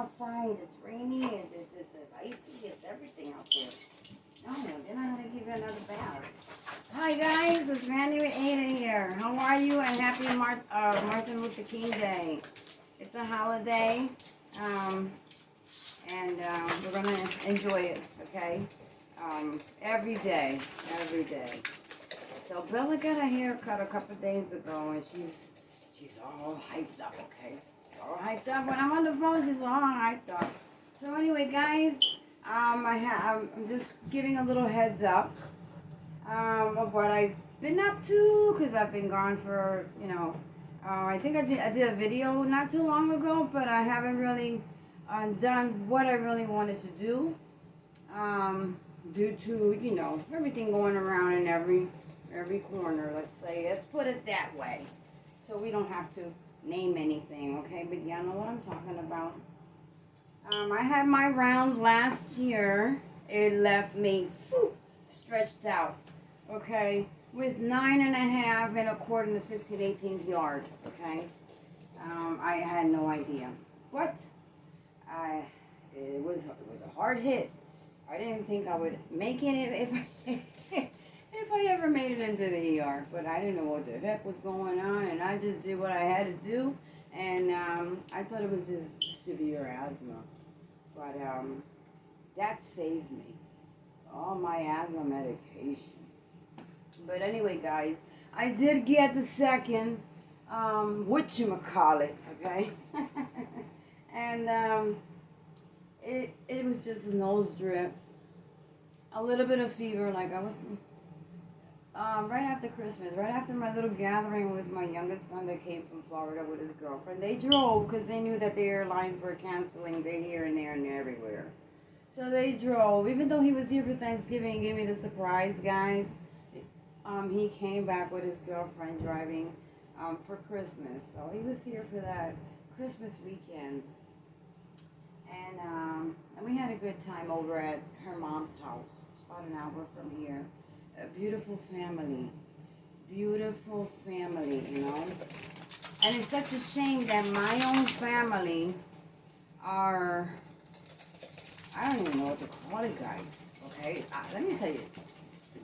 outside. It's rainy. It's icy. It's everything out there. Oh, then I'm going to give you another bath. Hi, guys. It's Randy with Ada here. How are you? And happy Martin Luther King Day. It's a holiday. And we're going to enjoy it, okay? Every day. Every day. So Bella got her hair cut a couple days ago, and she's all hyped up, okay? All hyped up. When I'm on the phone, she's all hyped up. So anyway, guys, I'm just giving a little heads up of what I've been up to, because I've been gone for, I think I did a video not too long ago, but I haven't really done what I really wanted to do due to, everything going around in every corner, let's put it that way. So we don't have to name anything, okay? But y'all know what I'm talking about. I had my round last year. It left me stretched out, okay? With 9.5 and a quarter to 16/18 yard, okay? I had no idea. But it was a hard hit. I didn't think I would make it if I ever made it into the ER, but I didn't know what the heck was going on, and I just did what I had to do, and I thought it was just severe asthma, but that saved me, all my asthma medication. But anyway, guys, I did get the second, whatchamacallit, okay, and it was just a nose drip, a little bit of fever, like I was... right after Christmas, right after my little gathering with my youngest son that came from Florida with his girlfriend, they drove because they knew that the airlines were canceling. They're here and there and everywhere. So they drove. Even though he was here for Thanksgiving and gave me the surprise, guys, he came back with his girlfriend driving for Christmas. So he was here for that Christmas weekend. And we had a good time over at her mom's house. It's about an hour from here. A beautiful family, and it's such a shame that my own family are, I don't even know what to call it, guys, okay? Let me tell you,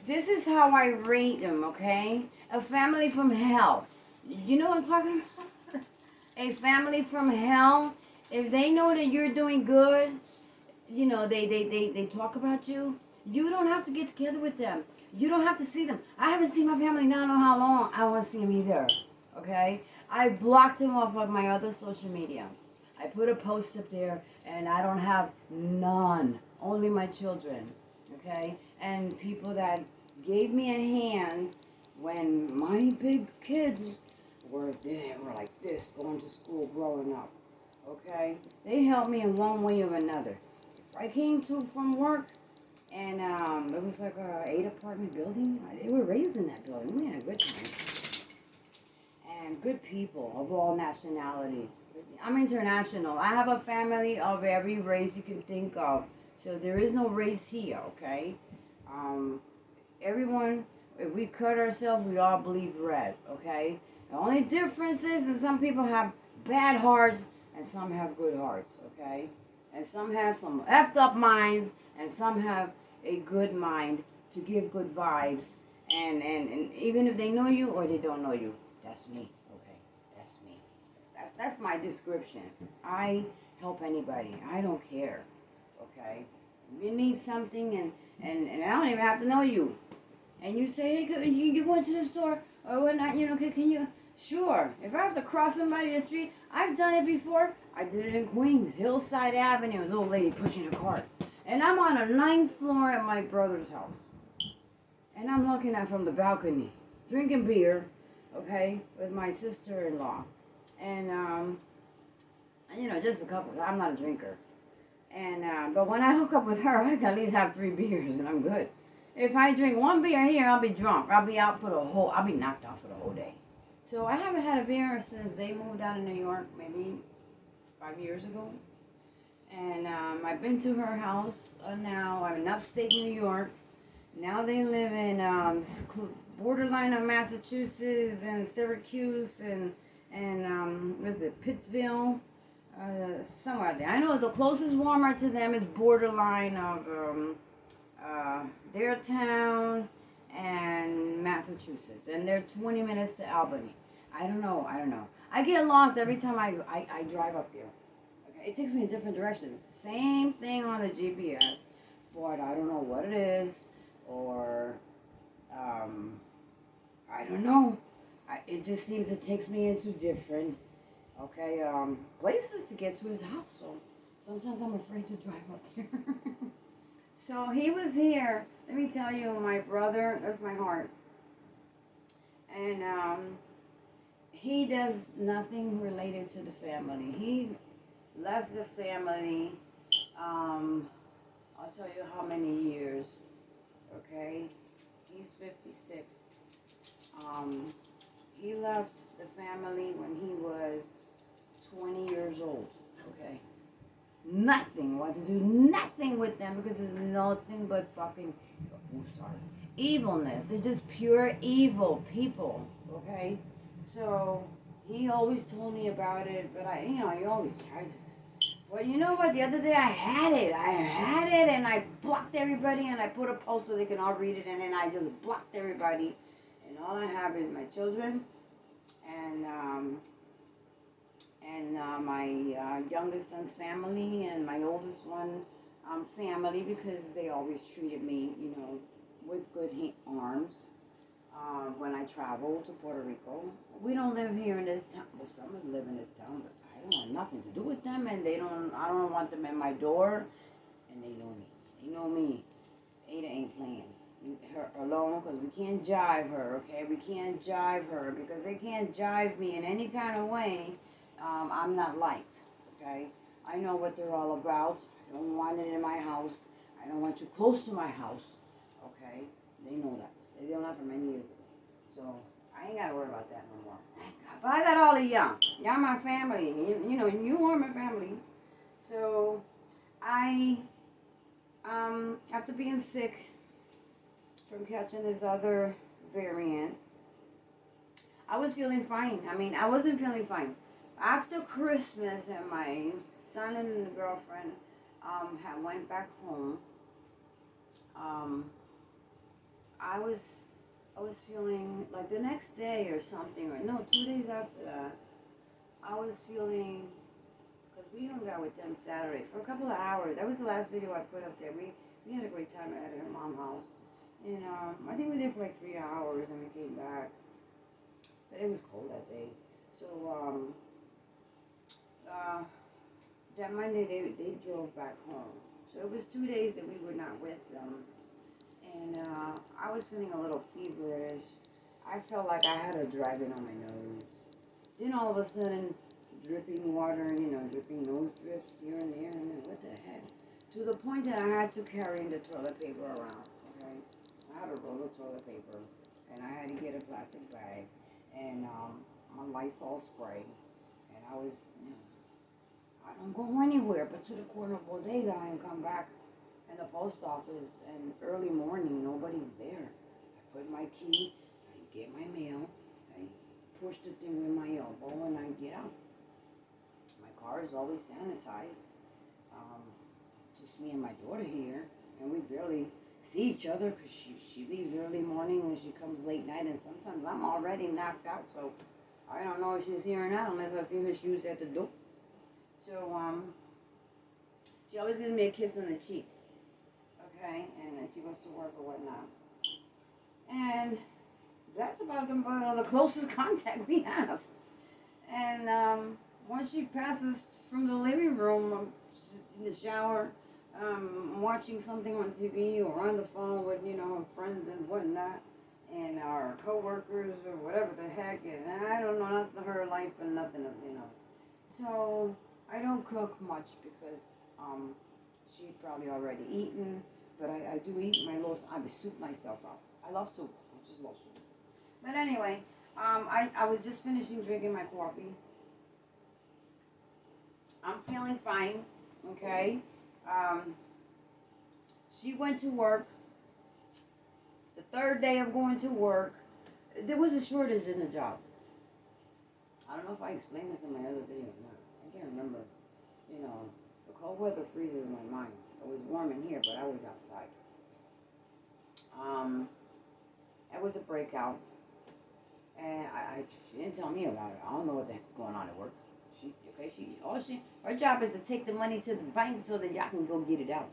this is how I rate them, okay? A family from hell. You know what I'm talking about? A family from hell. If they know that you're doing good, they talk about you. You don't have to get together with them. You don't have to see them. I haven't seen my family now, I don't know how long. I want to see them either. Okay? I blocked them off of my other social media. I put a post up there, and I don't have none. Only my children. Okay? And people that gave me a hand when my big kids were there, were like this, going to school, growing up. Okay? They helped me in one way or another. If I came from work, and it was like a 8-apartment building. They were raised in that building. We had a good time. And good people of all nationalities. I'm international. I have a family of every race you can think of. So there is no race here, okay? Everyone, if we cut ourselves, we all bleed red, okay? The only difference is that some people have bad hearts and some have good hearts, okay? And some have some effed up minds, and some have a good mind to give good vibes. And even if they know you or they don't know you, that's me, okay? That's me. That's my description. I help anybody. I don't care, okay? If you need something and I don't even have to know you. And you say, hey, you going to the store or whatnot, can you... Sure. If I have to cross somebody in the street, I've done it before. I did it in Queens, Hillside Avenue, a little lady pushing a cart. And I'm on a 9th floor at my brother's house. And I'm looking at from the balcony, drinking beer, okay, with my sister-in-law. And, just a couple. I'm not a drinker. And, but when I hook up with her, I can at least have 3 beers and I'm good. If I drink 1 beer here, I'll be drunk. I'll be knocked out for the whole day. So I haven't had a beer since they moved out of New York, maybe 5 years ago. And I've been to her house now. I'm in upstate New York. Now they live in borderline of Massachusetts and Syracuse and was it Pittsville, Somewhere there. I know the closest Walmart to them is borderline of their town and Massachusetts, and they're 20 minutes to Albany. I don't know. I get lost every time I drive up there. Okay, it takes me in different directions. Same thing on the GPS, but I don't know what it is, or I don't know. It just seems it takes me into different places to get to his house. So sometimes I'm afraid to drive up there. So he was here. Let me tell you, my brother, that's my heart. And he does nothing related to the family. He left the family, I'll tell you how many years, okay? He's 56. He left the family when he was 20 years old, okay? Nothing, want to do nothing with them because it's nothing but fucking, evilness. They're just pure evil people, okay? So he always told me about it, but he always tried to. Well, you know what? The other day I had it, and I blocked everybody, and I put a post so they can all read it, and then I just blocked everybody, and all I have is my children, and my youngest son's family, and my oldest one family, because they always treated me, with good arms. When I travel to Puerto Rico, we don't live here in this town. Well, some live in this town, but I don't want nothing to do with them, and I don't want them at my door, and they know me. They know me. Ada ain't playing her alone because we can't jive her, okay? We can't jive her because they can't jive me in any kind of way. I'm not liked, okay? I know what they're all about. I don't want it in my house. I don't want you close to my house, okay? They know that. They know that for many years ago. So I ain't got to worry about that no more. But I got all of y'all. Y'all my family. You are my family. So I, after being sick from catching this other variant, I was feeling fine. I wasn't feeling fine. After Christmas and my son and the girlfriend had went back home, I was feeling like the next day or something, or no, 2 days after that, I was feeling, because we hung out with them Saturday for a couple of hours. That was the last video I put up there. We had a great time at her mom's house. And I think we were there for like 3 hours and we came back. But it was cold that day. So that Monday they drove back home. So it was 2 days that we were not with them. And I was feeling a little feverish. I felt like I had a dragon on my nose. Then all of a sudden, dripping water, dripping nose drips here and there. And what the heck? To the point that I had to carry the toilet paper around, okay? I had a roll of toilet paper. And I had to get a plastic bag. And my Lysol spray. And I don't go anywhere but to the corner bodega and come back. In the post office, and early morning, nobody's there. I put my key, I get my mail, I push the thing with my elbow, and I get out. My car is always sanitized. Just me and my daughter here, and we barely see each other because she leaves early morning and she comes late night, and sometimes I'm already knocked out, so I don't know if she's here or not unless I see her shoes at the door. So, she always gives me a kiss on the cheek. Okay, and then she goes to work or whatnot. And that's about the closest contact we have. And once she passes from the living room, I'm in the shower, watching something on TV or on the phone with, her friends and whatnot, and our co-workers or whatever the heck, and I don't know, that's her life and nothing, So I don't cook much because she'd probably already eaten. But I do eat my little, I soup myself up. I love soup. I just love soup. But anyway, I was just finishing drinking my coffee. I'm feeling fine, okay? She went to work. The third day of going to work, there was a shortage in the job. I don't know if I explained this in my other video or not. I can't remember. You know, the cold weather freezes my mind. It was warm in here, but I was outside. It was a breakout, and she didn't tell me about it. I don't know what the heck's going on at work. Her job is to take the money to the bank so that y'all can go get it out.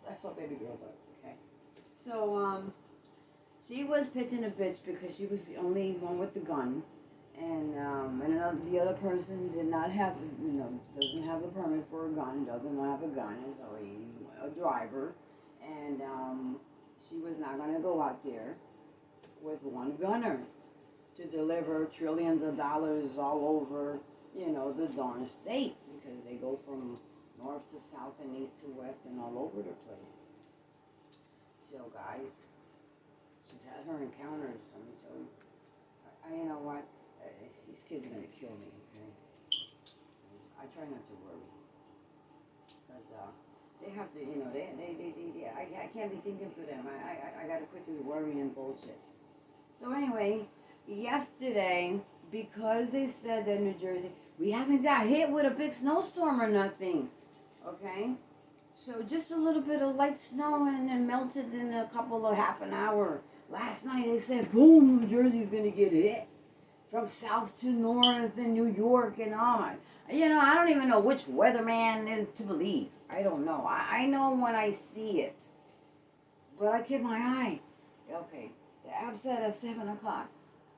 That's what baby girl does, okay? So, she was pitching a bitch because she was the only one with the gun. And the other person did not have, doesn't have a permit for a gun, doesn't have a gun, is a driver. And she was not going to go out there with one gunner to deliver trillions of dollars all over, the darn state. Because they go from north to south and east to west and all over the place. So, guys, she's had her encounters, let me tell you. You know what? These kids are going to kill me, okay? I try not to worry. Because they have to, I can't be thinking for them. I got to quit this worrying bullshit. So anyway, yesterday, because they said that New Jersey, we haven't got hit with a big snowstorm or nothing, okay? So just a little bit of light snow and then melted in a couple of half an hour. Last night they said, boom, New Jersey's going to get hit. From south to north in New York and on. I don't even know which weatherman is to believe. I don't know. I know when I see it. But I keep my eye. Okay, the app said at 7 o'clock.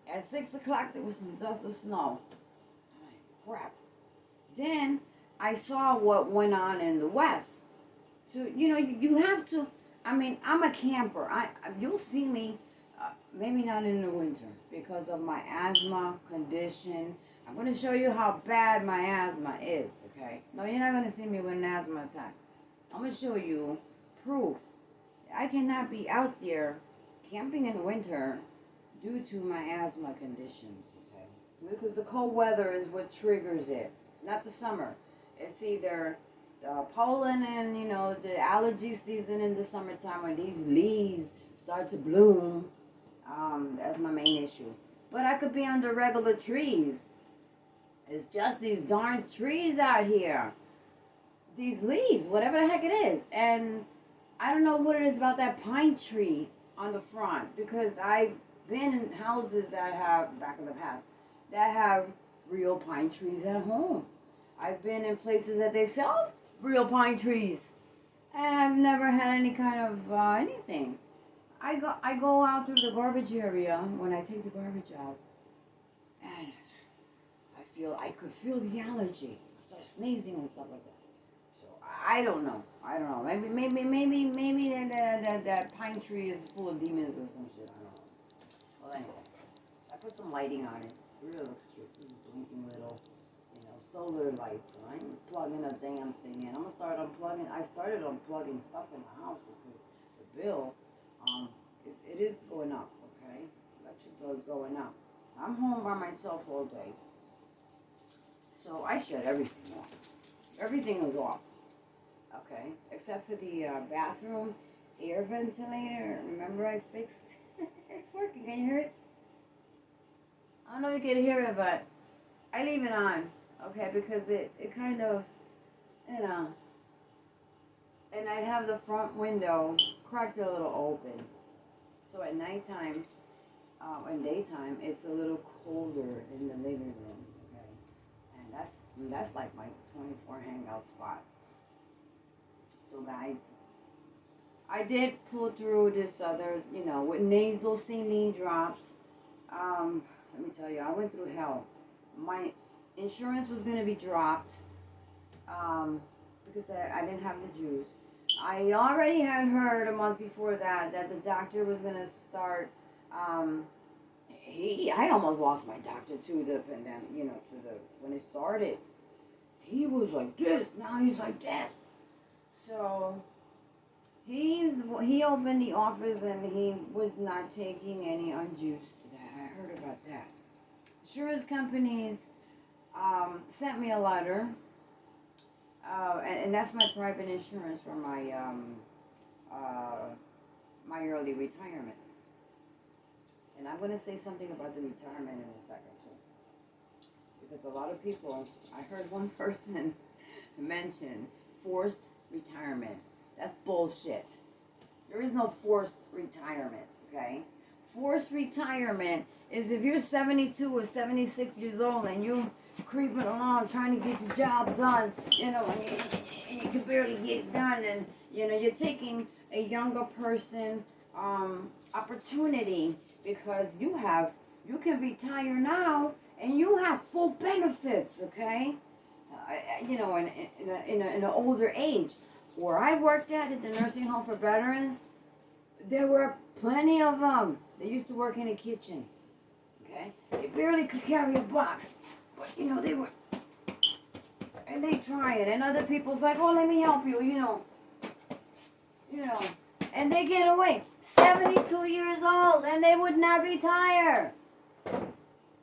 At 6 o'clock, there was some dust of snow. I'm like, crap. Then I saw what went on in the west. So, you have to, I'm a camper. You'll see me. Maybe not in the winter because of my asthma condition. I'm going to show you how bad my asthma is, okay? No, you're not going to see me with an asthma attack. I'm going to show you proof. I cannot be out there camping in winter due to my asthma conditions, okay? Because the cold weather is what triggers it. It's not the summer. It's either the pollen and, the allergy season in the summertime when these leaves start to bloom. That's my main issue. But I could be under regular trees. It's just these darn trees out here. These leaves, whatever the heck it is. And I don't know what it is about that pine tree on the front. Because I've been in houses that have, back in the past, that have real pine trees at home. I've been in places that they sell real pine trees. And I've never had any kind of anything. I go out through the garbage area when I take the garbage out, and I could feel the allergy. I start sneezing and stuff like that. So I don't know. Maybe that pine tree is full of demons or some shit. I don't know. Well, anyway, I put some lighting on it. It really looks cute. These blinking little, solar lights. So I'm plugging a damn thing in. I'm gonna start unplugging. I started unplugging stuff in the house because the bill. It is going up, okay? Electric bill is going up. I'm home by myself all day. So I shut everything off. Everything is off, okay? Except for the bathroom air ventilator. Remember I fixed? It's working. Can you hear it? I don't know if you can hear it, but I leave it on, okay? Because it kind of, and I have the front window cracked a little open. So at nighttime, and daytime, it's a little colder in the living room, okay? And that's like my 24 hangout spot. So guys, I did pull through this other, with nasal saline drops. Let me tell you, I went through hell. My insurance was going to be dropped, because I didn't have the juice. I already had heard a month before that the doctor was going to start, I almost lost my doctor to the pandemic, when it started. He was like this, now he's like this. So, he opened the office and he was not taking any unjuiced that. I heard about that. Insurance companies sent me a letter. And that's my private insurance for my my early retirement. And I'm going to say something about the retirement in a second too. Because a lot of people, I heard one person mention forced retirement. That's bullshit. There is no forced retirement, okay? Forced retirement is if you're 72 or 76 years old and you're creeping along trying to get your job done, you know, and you can barely get it done, and, you know, you're taking a younger person opportunity because you can retire now and you have full benefits, okay? You know, in an older age. Where I worked at the nursing home for veterans, there were plenty of them. They used to work in the kitchen, okay? They barely could carry a box, but, you know, and they try it. And other people's like, oh, let me help you, you know, and they get away. 72 years old, and they would not retire.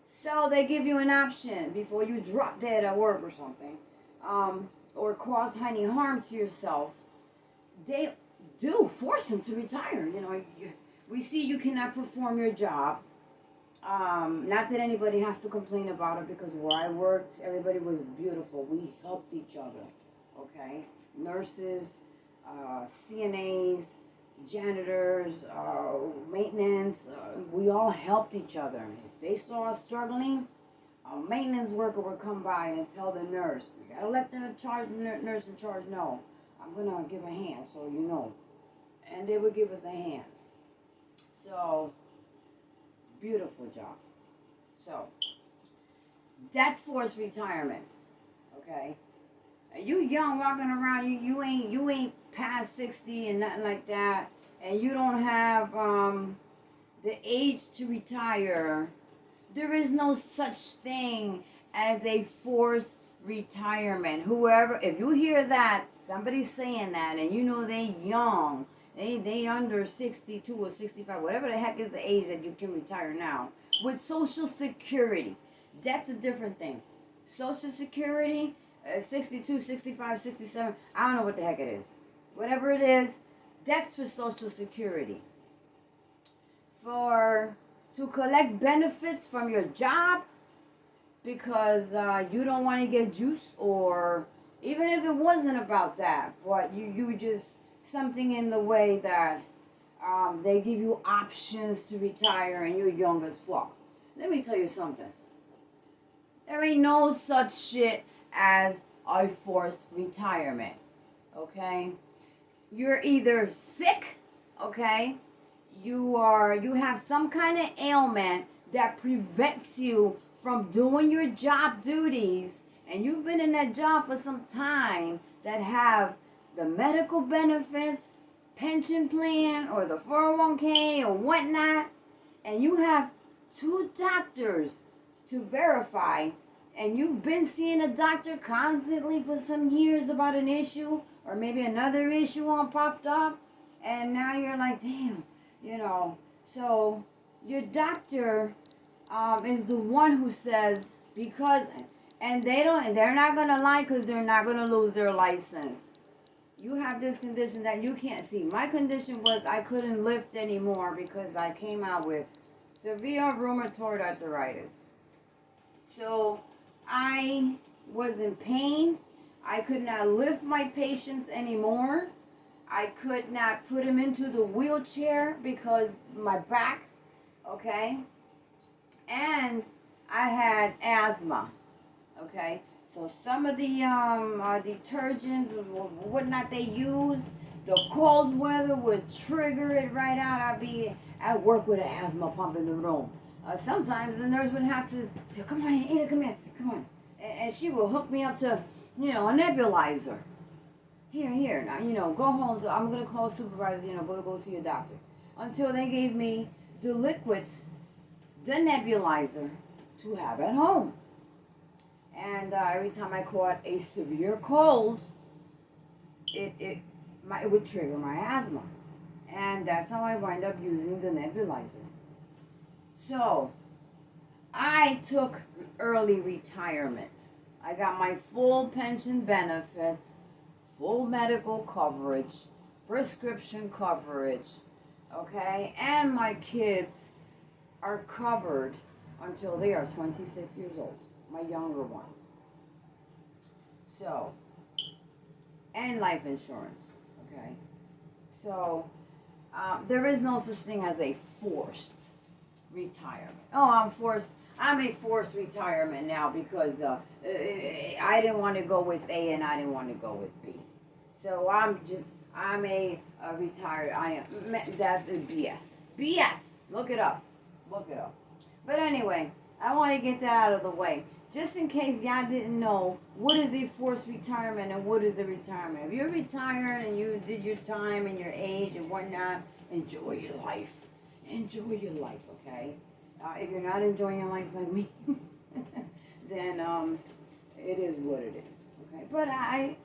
So they give you an option before you drop dead at work or something, or cause any harm to yourself. They do force them to retire. You know, we see you cannot perform your job. Not that anybody has to complain about it, because where I worked, everybody was beautiful. We helped each other, okay? Nurses, CNAs, janitors, maintenance, we all helped each other. If they saw us struggling, a maintenance worker would come by and tell the nurse, you gotta let the nurse in charge know, I'm gonna give a hand, so you know. And they would give us a hand. So, beautiful job. So, that's forced retirement, okay? You young walking around, you ain't past 60 and nothing like that, and you don't have the age to retire. There is no such thing as a forced retirement. Whoever, if you hear that, somebody saying that, and you know they young, they under 62 or 65, whatever the heck is the age that you can retire now, with Social Security, that's a different thing. Social Security, 62, 65, 67, I don't know what the heck it is. Whatever it is, that's for Social Security. To collect benefits from your job because you don't want to get juice, or even if it wasn't about that, but you just something in the way that they give you options to retire and you're young as fuck. Let me tell you something. There ain't no such shit as a forced retirement, okay? You're either sick, okay? You have some kind of ailment that prevents you from doing your job duties, and you've been in that job for some time, that have the medical benefits, pension plan, or the 401k or whatnot, and you have 2 doctors to verify, and you've been seeing a doctor constantly for some years about an issue, or maybe another issue popped up, and now you're like, damn, you know. So your doctor is the one who says, because, and they're not gonna lie, because they're not gonna lose their license. You have this condition that you can't see. My condition was I couldn't lift anymore because I came out with severe rheumatoid arthritis. So I was in pain. I could not lift my patients anymore. I could not put them into the wheelchair because my back, okay? And I had asthma, okay? So some of the detergents, whatnot they use, the cold weather would trigger it right out. I'd be at work with an asthma pump in the room. Sometimes the nurse would have to come on in, Ada, come in, come on. And she will hook me up to, a nebulizer. Here, now, go home. I'm going to call a supervisor, go see a doctor. Until they gave me the liquids, the nebulizer, to have at home. And every time I caught a severe cold, it would trigger my asthma. And that's how I wind up using the nebulizer. So, I took early retirement. I got my full pension benefits, full medical coverage, prescription coverage, okay? And my kids are covered until they are 26 years old. my younger ones. So, and life insurance, okay? So, there is no such thing as a forced retirement. Oh, I'm a forced retirement now because I didn't want to go with A and I didn't want to go with B. So I'm a retired. That's BS. BS. Look it up. Look it up. But anyway, I want to get that out of the way. Just in case y'all didn't know, what is a forced retirement and what is a retirement? If you're retired and you did your time and your age and whatnot, enjoy your life. Enjoy your life, okay? If you're not enjoying your life like me, then it is what it is, okay? But I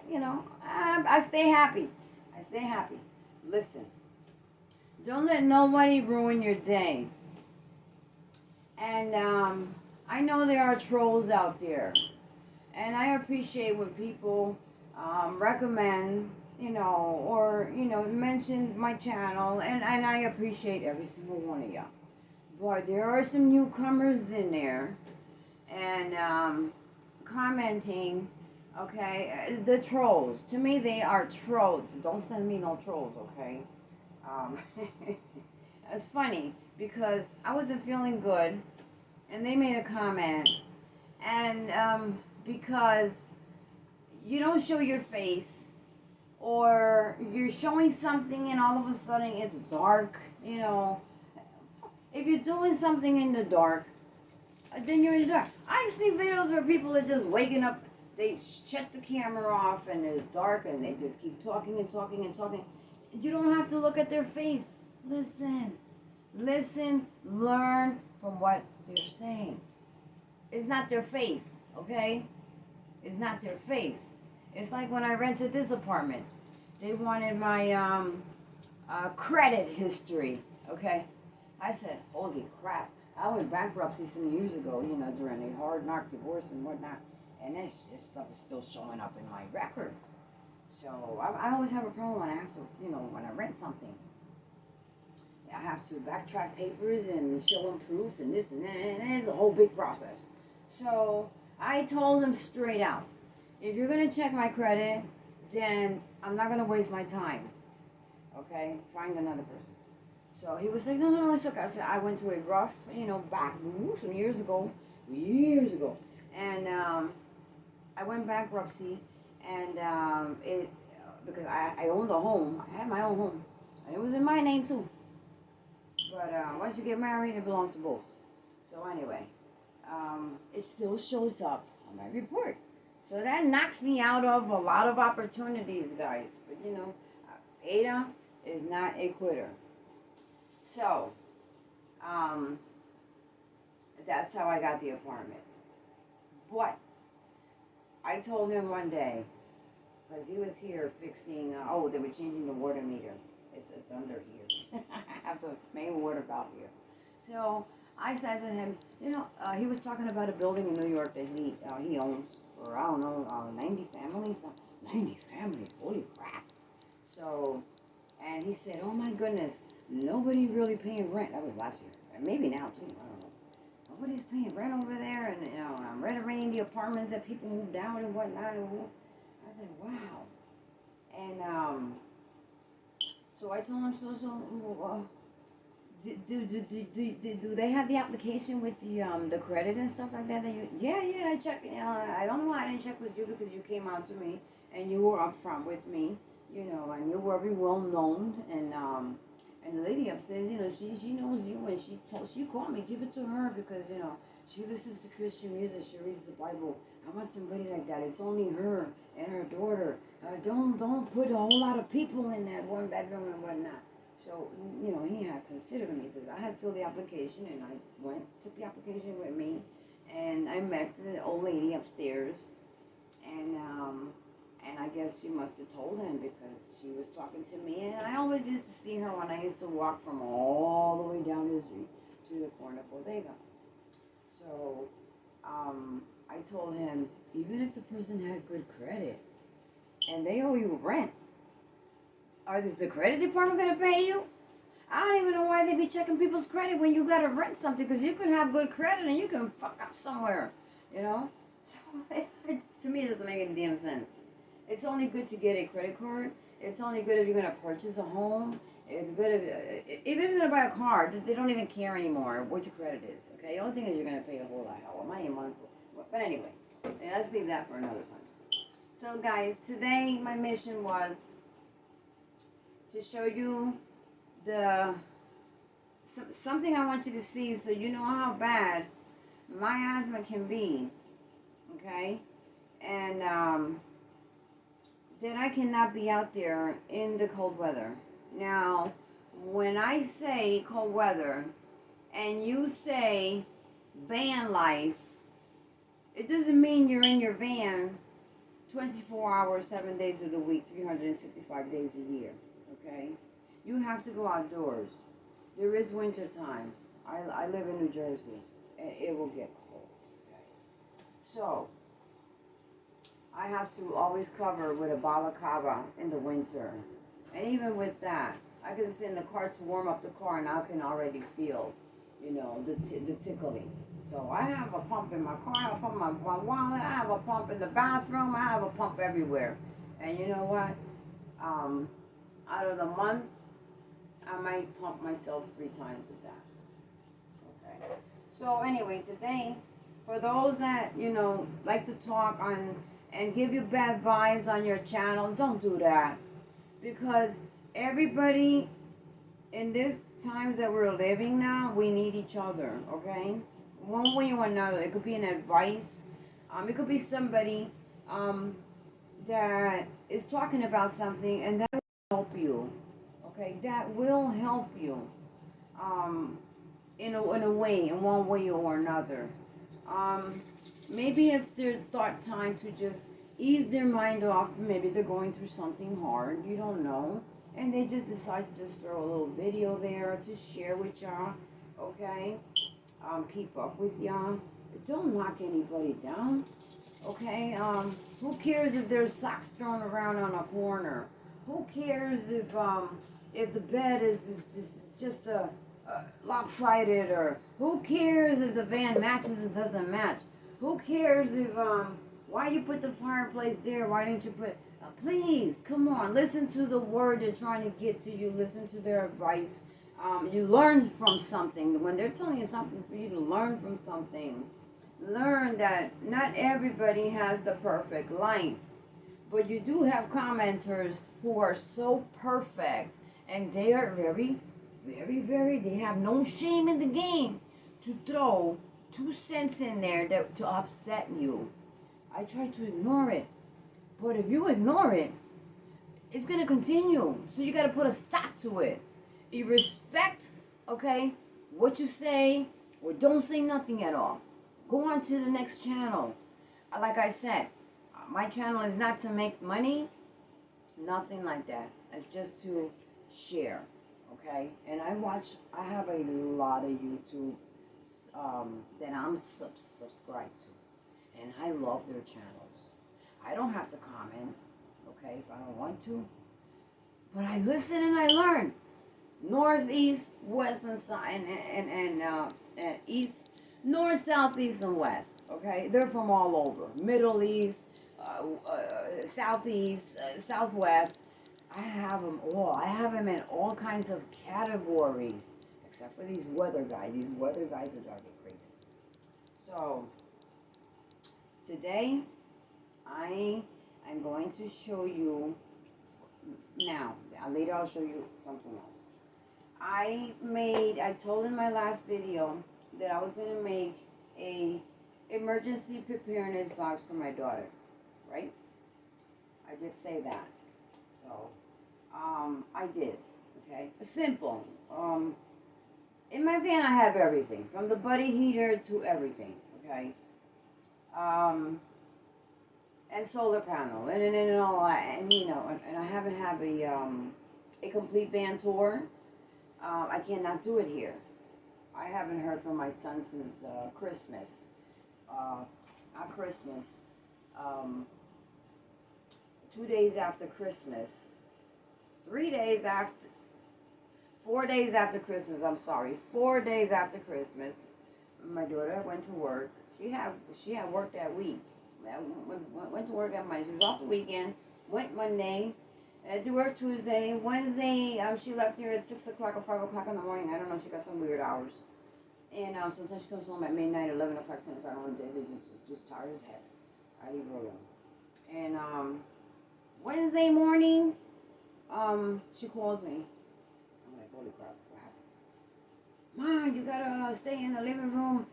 stay happy. I stay happy. Listen, don't let nobody ruin your day. And I know there are trolls out there. And I appreciate when people recommend, or, mention my channel. And I appreciate every single one of y'all. But there are some newcomers in there. And commenting, okay? The trolls. To me, they are trolls. Don't send me no trolls, okay? It's funny because I wasn't feeling good. And they made a comment. And because you don't show your face, or you're showing something and all of a sudden it's dark, If you're doing something in the dark, then you're in the dark. I've seen videos where people are just waking up, they shut the camera off and it's dark and they just keep talking and talking and talking. You don't have to look at their face. Listen, learn from what they're saying. It's not their face, okay? It's not their face. It's like when I rented this apartment. They wanted my credit history, okay? I said, holy crap. I went bankruptcy some years ago, during a hard knock divorce and whatnot. And this stuff is still showing up in my record. So I always have a problem when I have to, when I rent something. I have to backtrack papers and show them proof and this and that. And it's a whole big process. So I told him straight out, if you're going to check my credit, then I'm not going to waste my time. Okay? Find another person. So he was like, no, it's okay. I said, I went through a rough, back some years ago. And I went bankruptcy. And because I owned a home. I had my own home. And it was in my name too. But once you get married, it belongs to both. So anyway, it still shows up on my report. So that knocks me out of a lot of opportunities, guys. But Ada is not a quitter. So, that's how I got the apartment. But I told him one day, because he was here fixing, they were changing the water meter. It's under here. I have the main water valve here. So I said to him, he was talking about a building in New York that he owns for, 90 families. 90 families, holy crap. So, and he said, oh my goodness, nobody really paying rent. That was last year. And maybe now too, I don't know. Nobody's paying rent over there. And, I'm renovating the apartments that people moved out and whatnot. And I said, wow. And, so I told him, do they have the application with the credit and stuff like that? Yeah, I checked. I don't know why I didn't check with you because you came out to me and you were upfront with me, and you're very well known. And the lady upstairs, she knows you, and she called me, give it to her because she listens to Christian music, she reads the Bible. I want somebody like that. It's only her and her daughter. Don't put a whole lot of people in that one bedroom and whatnot. So, he had considered me because I had filled the application and I took the application with me and I met the old lady upstairs and I guess she must have told him because she was talking to me and I always used to see her when I used to walk from all the way down the street to the corner bodega. So, I told him, even if the person had good credit and they owe you rent, is the credit department going to pay you? I don't even know why they be checking people's credit when you got to rent something because you could have good credit and you can fuck up somewhere. you know? So to me, it doesn't make any damn sense. It's only good to get a credit card. It's only good if you're going to purchase a home. It's good if, even if you're going to buy a car, they don't even care anymore what your credit is, okay? The only thing is you're going to pay a whole lot of money a month. But anyway, let's leave that for another time. So guys, today my mission was to show you something I want you to see so you know how bad my asthma can be, okay? And that I cannot be out there in the cold weather. Now, when I say cold weather and you say van life, it doesn't mean you're in your van 24 hours, 7 days of the week, 365 days a year, okay? You have to go outdoors. There is winter time. I live in New Jersey, and it will get cold, okay? So, I have to always cover with a balaclava in the winter. And even with that, I can sit in the car to warm up the car, and I can already feel, you know, the tickling. So I have a pump in my car, I have a pump in my wallet, I have a pump in the bathroom, I have a pump everywhere. And you know what? Out of the month, I might pump myself 3 times with that. Okay. So anyway, today, for those that, you know, like to talk on and give you bad vibes on your channel, don't do that. Because everybody in these times that we're living now, we need each other, okay? One way or another. It could be an advice. It could be somebody that is talking about something and that will help you, okay? That will help you in a way, in one way or another. Maybe it's their thought time to just ease their mind off. Maybe they're going through something hard. You don't know. And they just decide to just throw a little video there to share with y'all. Okay? Keep up with y'all. Don't knock anybody down. Okay? Who cares if there's socks thrown around on a corner? Who cares if the bed is just a lopsided, or who cares if the van matches or doesn't match? Who cares if why you put the fireplace there? Why didn't you put? Please, come on, listen to the word they're trying to get to you. Listen to their advice. You learn from something when they're telling you something for you to learn from something. Learn that not everybody has the perfect life, but you do have commenters who are so perfect, and they are very, they have no shame in the game to throw 2 cents in there to upset you. I try to ignore it, but if you ignore it, it's going to continue. So you got to put a stop to it. You respect, okay, what you say, or don't say nothing at all. Go on to the next channel. Like I said, my channel is not to make money, nothing like that. It's just to share. Okay, and I have a lot of YouTube that I'm subscribed to, and I love their channels. I don't have to comment, okay, if I don't want to, but I listen and I learn. North, east, west, and east, north, south, east, and west. Okay, they're from all over. Middle East, southeast, southwest. I have them all. I have them in all kinds of categories, except for these weather guys. These weather guys are driving me crazy. So, today, I am going to show you, now, later I'll show you something else. I told in my last video that I was going to make a emergency preparedness box for my daughter, right? I did say that. So, I did, okay? Simple. In my van I have everything, from the buddy heater to everything, okay? And solar panel, and all that, and you know, and I haven't had a complete van tour. I cannot do it here. I haven't heard from my son since Christmas. Not Christmas. 2 days after Christmas. 3 days after. 4 days after Christmas. I'm sorry. 4 days after Christmas. My daughter went to work. She had work that week. Went to work that Monday. She was off the weekend. Went Monday. Had to work Tuesday. Wednesday, she left here at 6 o'clock or 5 o'clock in the morning. I don't know. She got some weird hours. And sometimes she comes home at midnight, 11 o'clock, 10 o'clock on the day. Just tired as heck. I leave her alone. And Wednesday morning, she calls me. I'm like, holy crap, what happened? Ma, you gotta stay in the living room.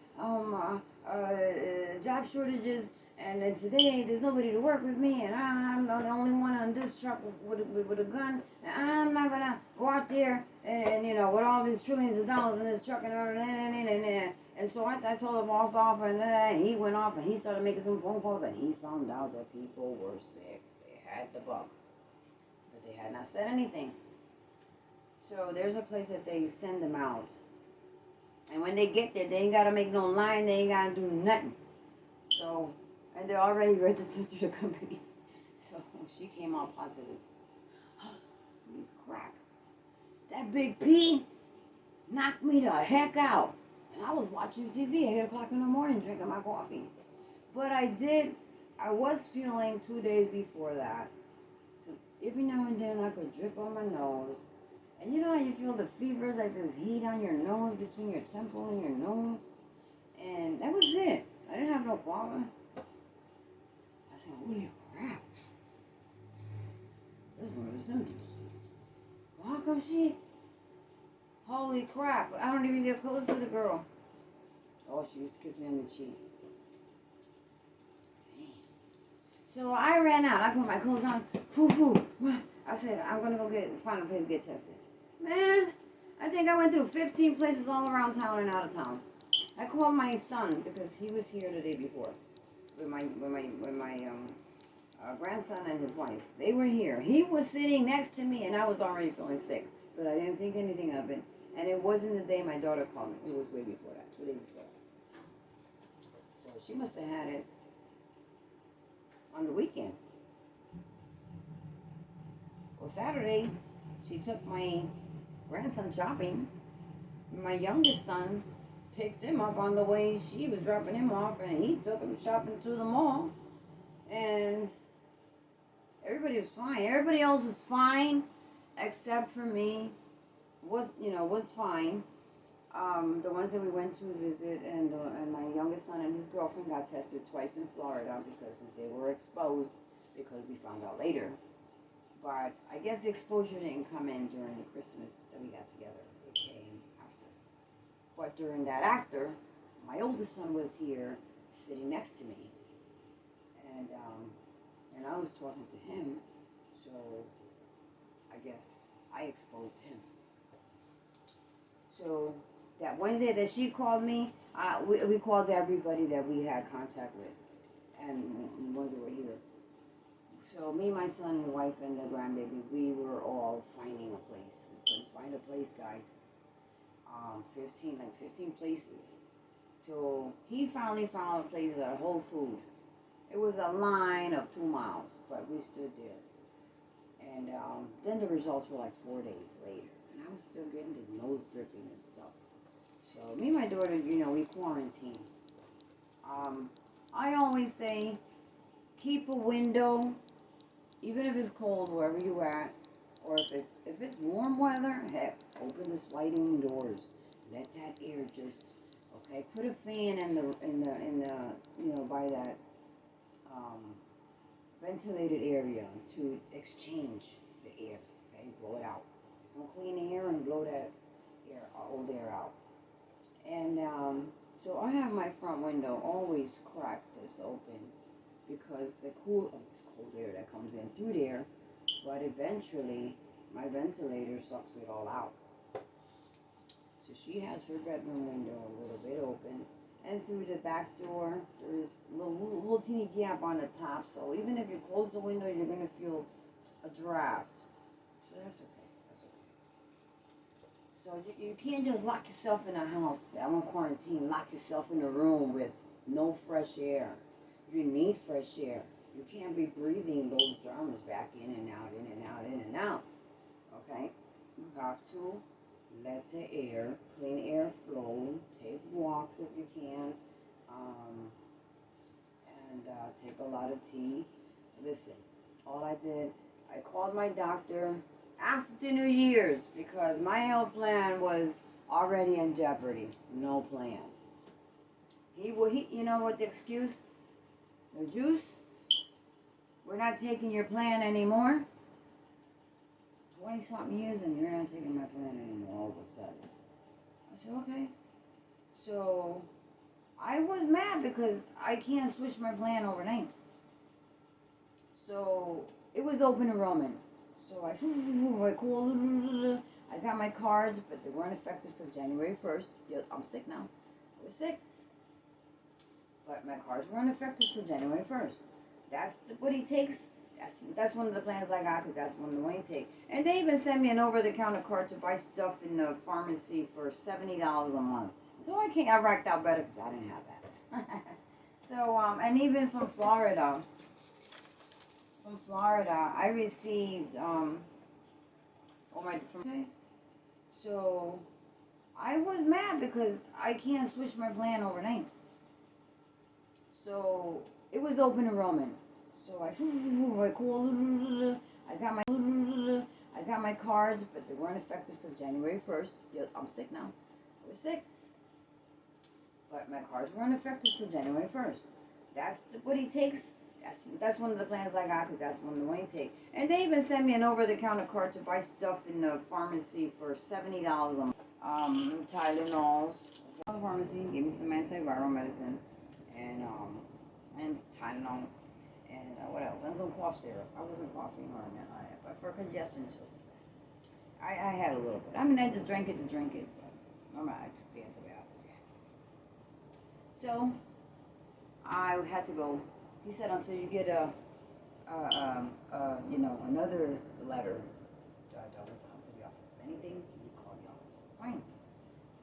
Job shortages, and then today there's nobody to work with me, and I'm the only one on this truck with a gun, and I'm not gonna go out there and with all these trillions of dollars in this truck and so I told the boss off, and he went off and he started making some phone calls, and he found out that people were sick. They had the bug, but they had not said anything. So there's a place that they send them out. And when they get there, they ain't got to make no line. They ain't got to do nothing. So, and they're already registered to the company. So she came out positive. Holy crap. That big P knocked me the heck out. And I was watching TV at 8 o'clock in the morning drinking my coffee. But I was feeling 2 days before that. So every now and then I could drip on my nose. And you know how you feel the fever, like this heat on your nose, between your temple and your nose? And that was it. I didn't have no problem. I said, holy crap. That's one of the symptoms. Well, how come holy crap, I don't even get close to the girl. Oh, she used to kiss me on the cheek. So I ran out. I put my clothes on. I said, I'm going to go find a place to get tested. Man, I think I went through 15 places all around town and out of town. I called my son because he was here the day before with my grandson and his wife. They were here. He was sitting next to me, and I was already feeling sick, but I didn't think anything of it. And it wasn't the day my daughter called me. It was way before that, 2 days before that. So she must have had it on the weekend. Well, Saturday, she took my grandson shopping. My youngest son picked him up on the way she was dropping him off, and he took him shopping to the mall. And everybody was fine. Everybody else was fine, except for me. Was fine. The ones that we went to visit, and my youngest son and his girlfriend got tested twice in Florida because since they were exposed, because we found out later. But I guess the exposure didn't come in during the Christmas that we got together. It came after. But during that after, my oldest son was here sitting next to me. And I was talking to him. So I guess I exposed him. So that Wednesday that she called me, we called everybody that we had contact with. And the ones that were here. So me, my son, and wife, and the grandbaby, we were all finding a place. We couldn't find a place, guys. 15 places. So he finally found a place at Whole Food. It was a line of 2 miles, but we stood there. And then the results were like 4 days later. And I was still getting the nose dripping and stuff. So me and my daughter, we quarantine. I always say, keep a window. Even if it's cold, wherever you're at, or if it's warm weather, heck, open the sliding doors. Let that air just put a fan in the by that ventilated area to exchange the air. Okay, blow it out. Get some clean air and blow that old air out. And so I have my front window always cracked this open because the cold air that comes in through there, but eventually my ventilator sucks it all out. So she has her bedroom window a little bit open, and through the back door there is a little teeny gap on the top, so even if you close the window you're going to feel a draft. So that's okay. So you can't just lock yourself in a house. I'm on quarantine. Lock yourself in a room with no fresh air. You need fresh air. You can't be breathing those germs back in and out, in and out, in and out. Okay? You have to let the air, clean air flow. Take walks if you can. um, and take a lot of tea. Listen, all I did, I called my doctor after New Year's because my health plan was already in jeopardy. No plan. You know what the excuse? No juice? We're not taking your plan anymore. 20-something years and you're not taking my plan anymore all of a sudden. I said, okay. So I was mad because I can't switch my plan overnight. So it was open enrollment. So I called, I got my cards, but they weren't effective till January 1st. I'm sick now. I was sick. But my cards weren't effective till January 1st. That's what he takes. That's one of the plans I got because that's one of the ones he takes. And they even sent me an over-the-counter card to buy stuff in the pharmacy for $70 a month. So I racked out better because I didn't have that. So, and even from Florida, I received, okay. So I was mad because I can't switch my plan overnight. So it was open enrollment. So I called, I got my cards, but they weren't effective till January 1st. I'm sick now. I was sick. But my cards weren't effective till January 1st. That's what he takes. That's one of the plans I got because that's one of the ones he takes. And they even sent me an over-the-counter card to buy stuff in the pharmacy for $70 a month. Tylenols. Pharmacy gave me some antiviral medicine and Tylenol and what else? And some cough syrup. I wasn't coughing hard that night, but for congestion too. I had a little bit. I mean, I just drank it to drink it, but I took the antibiotics. Yeah. So I had to go. He said until you get another letter, don't come to the office. Anything, you call the office. Fine.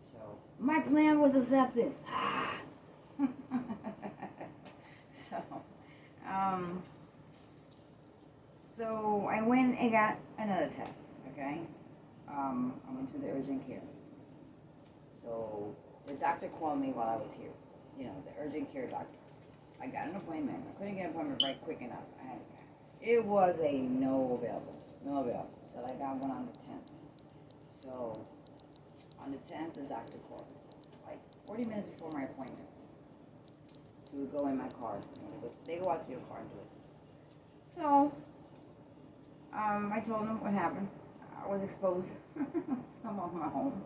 So my plan was accepted. So I went and got another test. Okay. I went to the urgent care. So the doctor called me while I was here. The urgent care doctor. I got an appointment. I couldn't get an appointment right quick enough. It was a no available. Till I got one on the 10th. So on the 10th, the doctor called me, like 40 minutes before my appointment, to go in my car. They go out to your car and do it. So I told him what happened. I was exposed. Some of my home.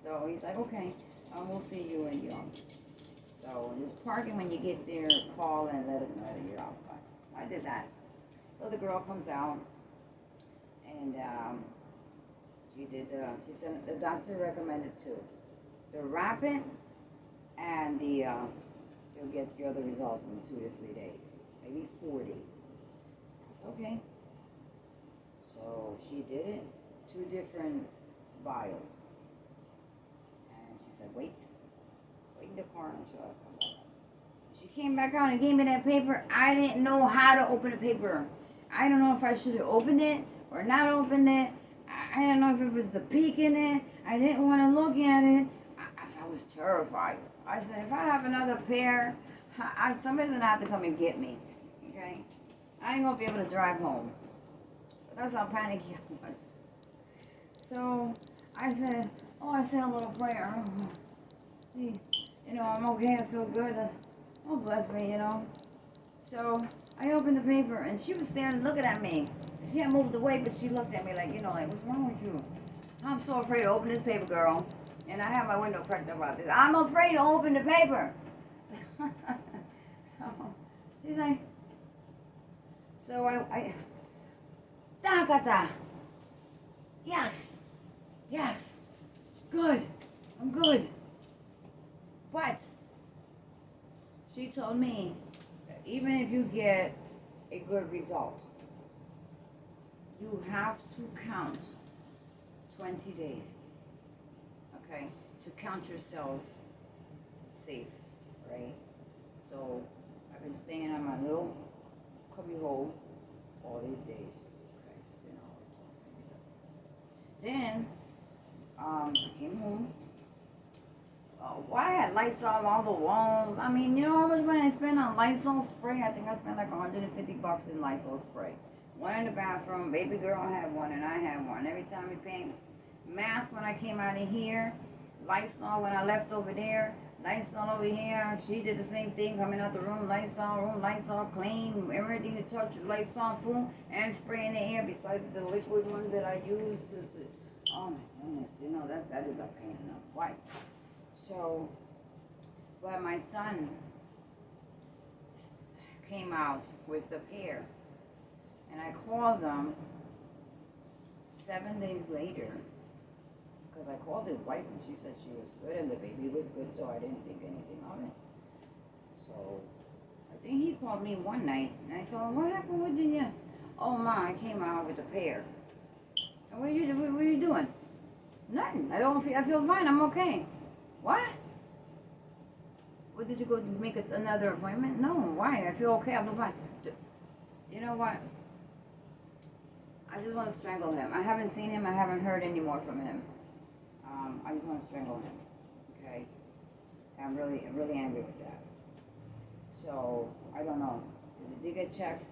So he's like, okay, we'll see you in the office. So just parking when you get there, call and let us know that you're outside. I did that. So the girl comes out, and she said the doctor recommended two. The rapid and you'll get your other results in 2 to 3 days, maybe 4 days. I said, okay. So she did it, 2 different vials. And she said, wait in the car until I come back. She came back out and gave me that paper. I didn't know how to open the paper. I don't know if I should have opened it or not opened it. I don't know if it was the peak in it. I didn't want to look at it. I was terrified. I said, if I have another pair, somebody's going to have to come and get me. Okay? I ain't going to be able to drive home. But that's how panicky I was. So I said a little prayer. Please. I'm okay, I feel good. Oh, bless me, So I opened the paper, and she was staring, looking at me. She had moved away, but she looked at me like, what's wrong with you? I'm so afraid to open this paper, girl. And I have my window cracked up like this. I'm afraid to open the paper. So she's like, Takata. Yes, good, I'm good. But she told me that even if you get a good result, you have to count 20 days, okay, to count yourself safe, right? So I've been staying on my little cubby hole all these days, okay? Then I came home. Why I had Lysol all the walls? I mean, you know how much money I spent on Lysol spray? I think I spent like $150 in Lysol spray. One in the bathroom, baby girl had one, and I had one. Every time we paint mask when I came out of here, Lysol when I left over there, Lysol over here. She did the same thing coming out the room, Lysol clean, everything you touch, Lysol full, and spray in the air besides the liquid one that I use to oh my goodness, you know, that is a pain in the butt. So, but my son came out with the pair, and I called him 7 days later, because I called his wife and she said she was good and the baby was good, so I didn't think anything of it. So, I think he called me one night, and I told him, what happened with you? Oh, Ma, I came out with a pair. What are you doing? Nothing. I feel fine. I'm okay. What? What, did you go to make another appointment? No. Why? I feel okay. I feel fine. You know what? I just want to strangle him. I haven't seen him. I haven't heard any more from him. I just want to strangle him. Okay? I'm really angry with that. So, I don't know. Did it get checked?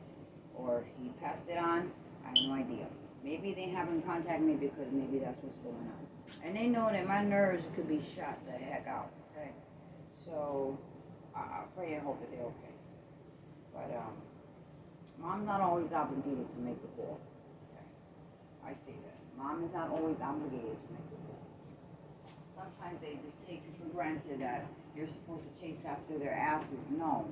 Or he passed it on? I have no idea. Maybe they haven't contacted me because maybe that's what's going on. And they know that my nerves could be shot the heck out, okay? So, I pray and hope that they're okay. But, Mom's not always obligated to make the call, okay? I say that. Mom is not always obligated to make the call. Sometimes they just take it for granted that you're supposed to chase after their asses. No.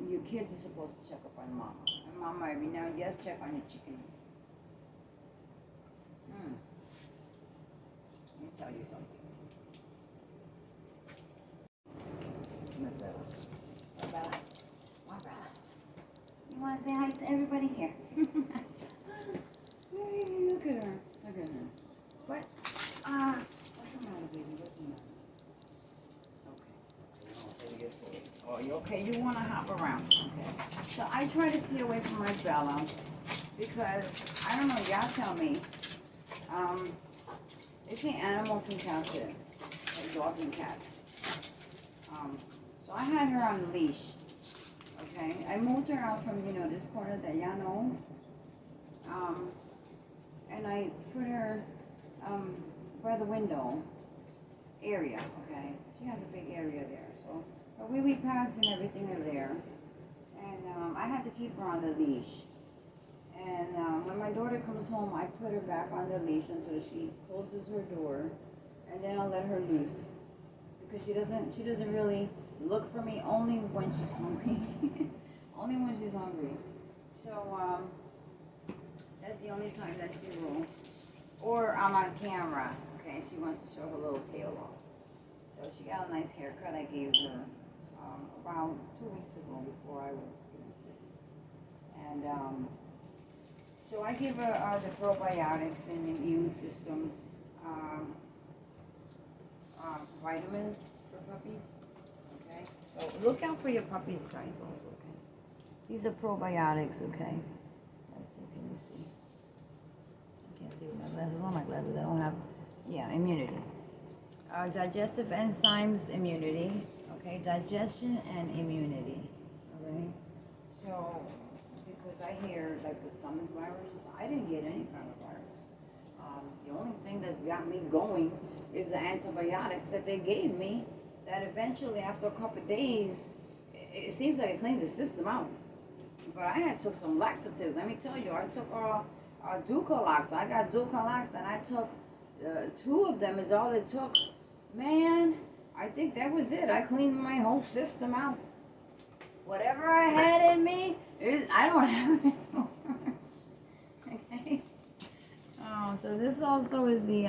Your kids are supposed to check up on Mama. And Mama, every now and then, check on your chickens. Let me tell you something. You want to say hi to everybody here? Hey, look at her. Look at her. What? What's the matter, baby? What's the matter? Okay. Oh, you okay? You want to hop around. Okay. So I try to stay away from my Bella because, I don't know, y'all tell me. They say animals can catch it, like dogs and cats. So I had her on a leash, okay? I moved her out from, this corner that y'all know. And I put her by the window area, okay? She has a big area there, so her wee pads and everything are there. And I had to keep her on the leash. And when my daughter comes home, I put her back on the leash until she closes her door, and then I'll let her loose. Because she doesn't really look for me, only when she's hungry. Only when she's hungry. So that's the only time that she will. Or I'm on camera. Okay, she wants to show her little tail off. So she got a nice haircut I gave her about 2 weeks ago before I was getting sick. And so I give her the probiotics and immune system vitamins for puppies. Okay, so look out for your puppies, guys. Also, okay. These are probiotics. Okay. Let's see. Can you see? I can't see with my glasses. Oh, my glasses. I don't have. Yeah, immunity. Digestive enzymes, immunity. Okay, digestion and immunity. All right. So. Because I hear like the stomach viruses, I didn't get any kind of virus. The only thing that's got me going is the antibiotics that they gave me. That eventually, after a couple of days, it seems like it cleans the system out. But I took some laxatives. Let me tell you, I took Ducalax. I got Ducalax, and I took 2 of them. Is all it took. Man, I think that was it. I cleaned my whole system out. Whatever I had in me, I don't have it anymore. Okay. So this also is the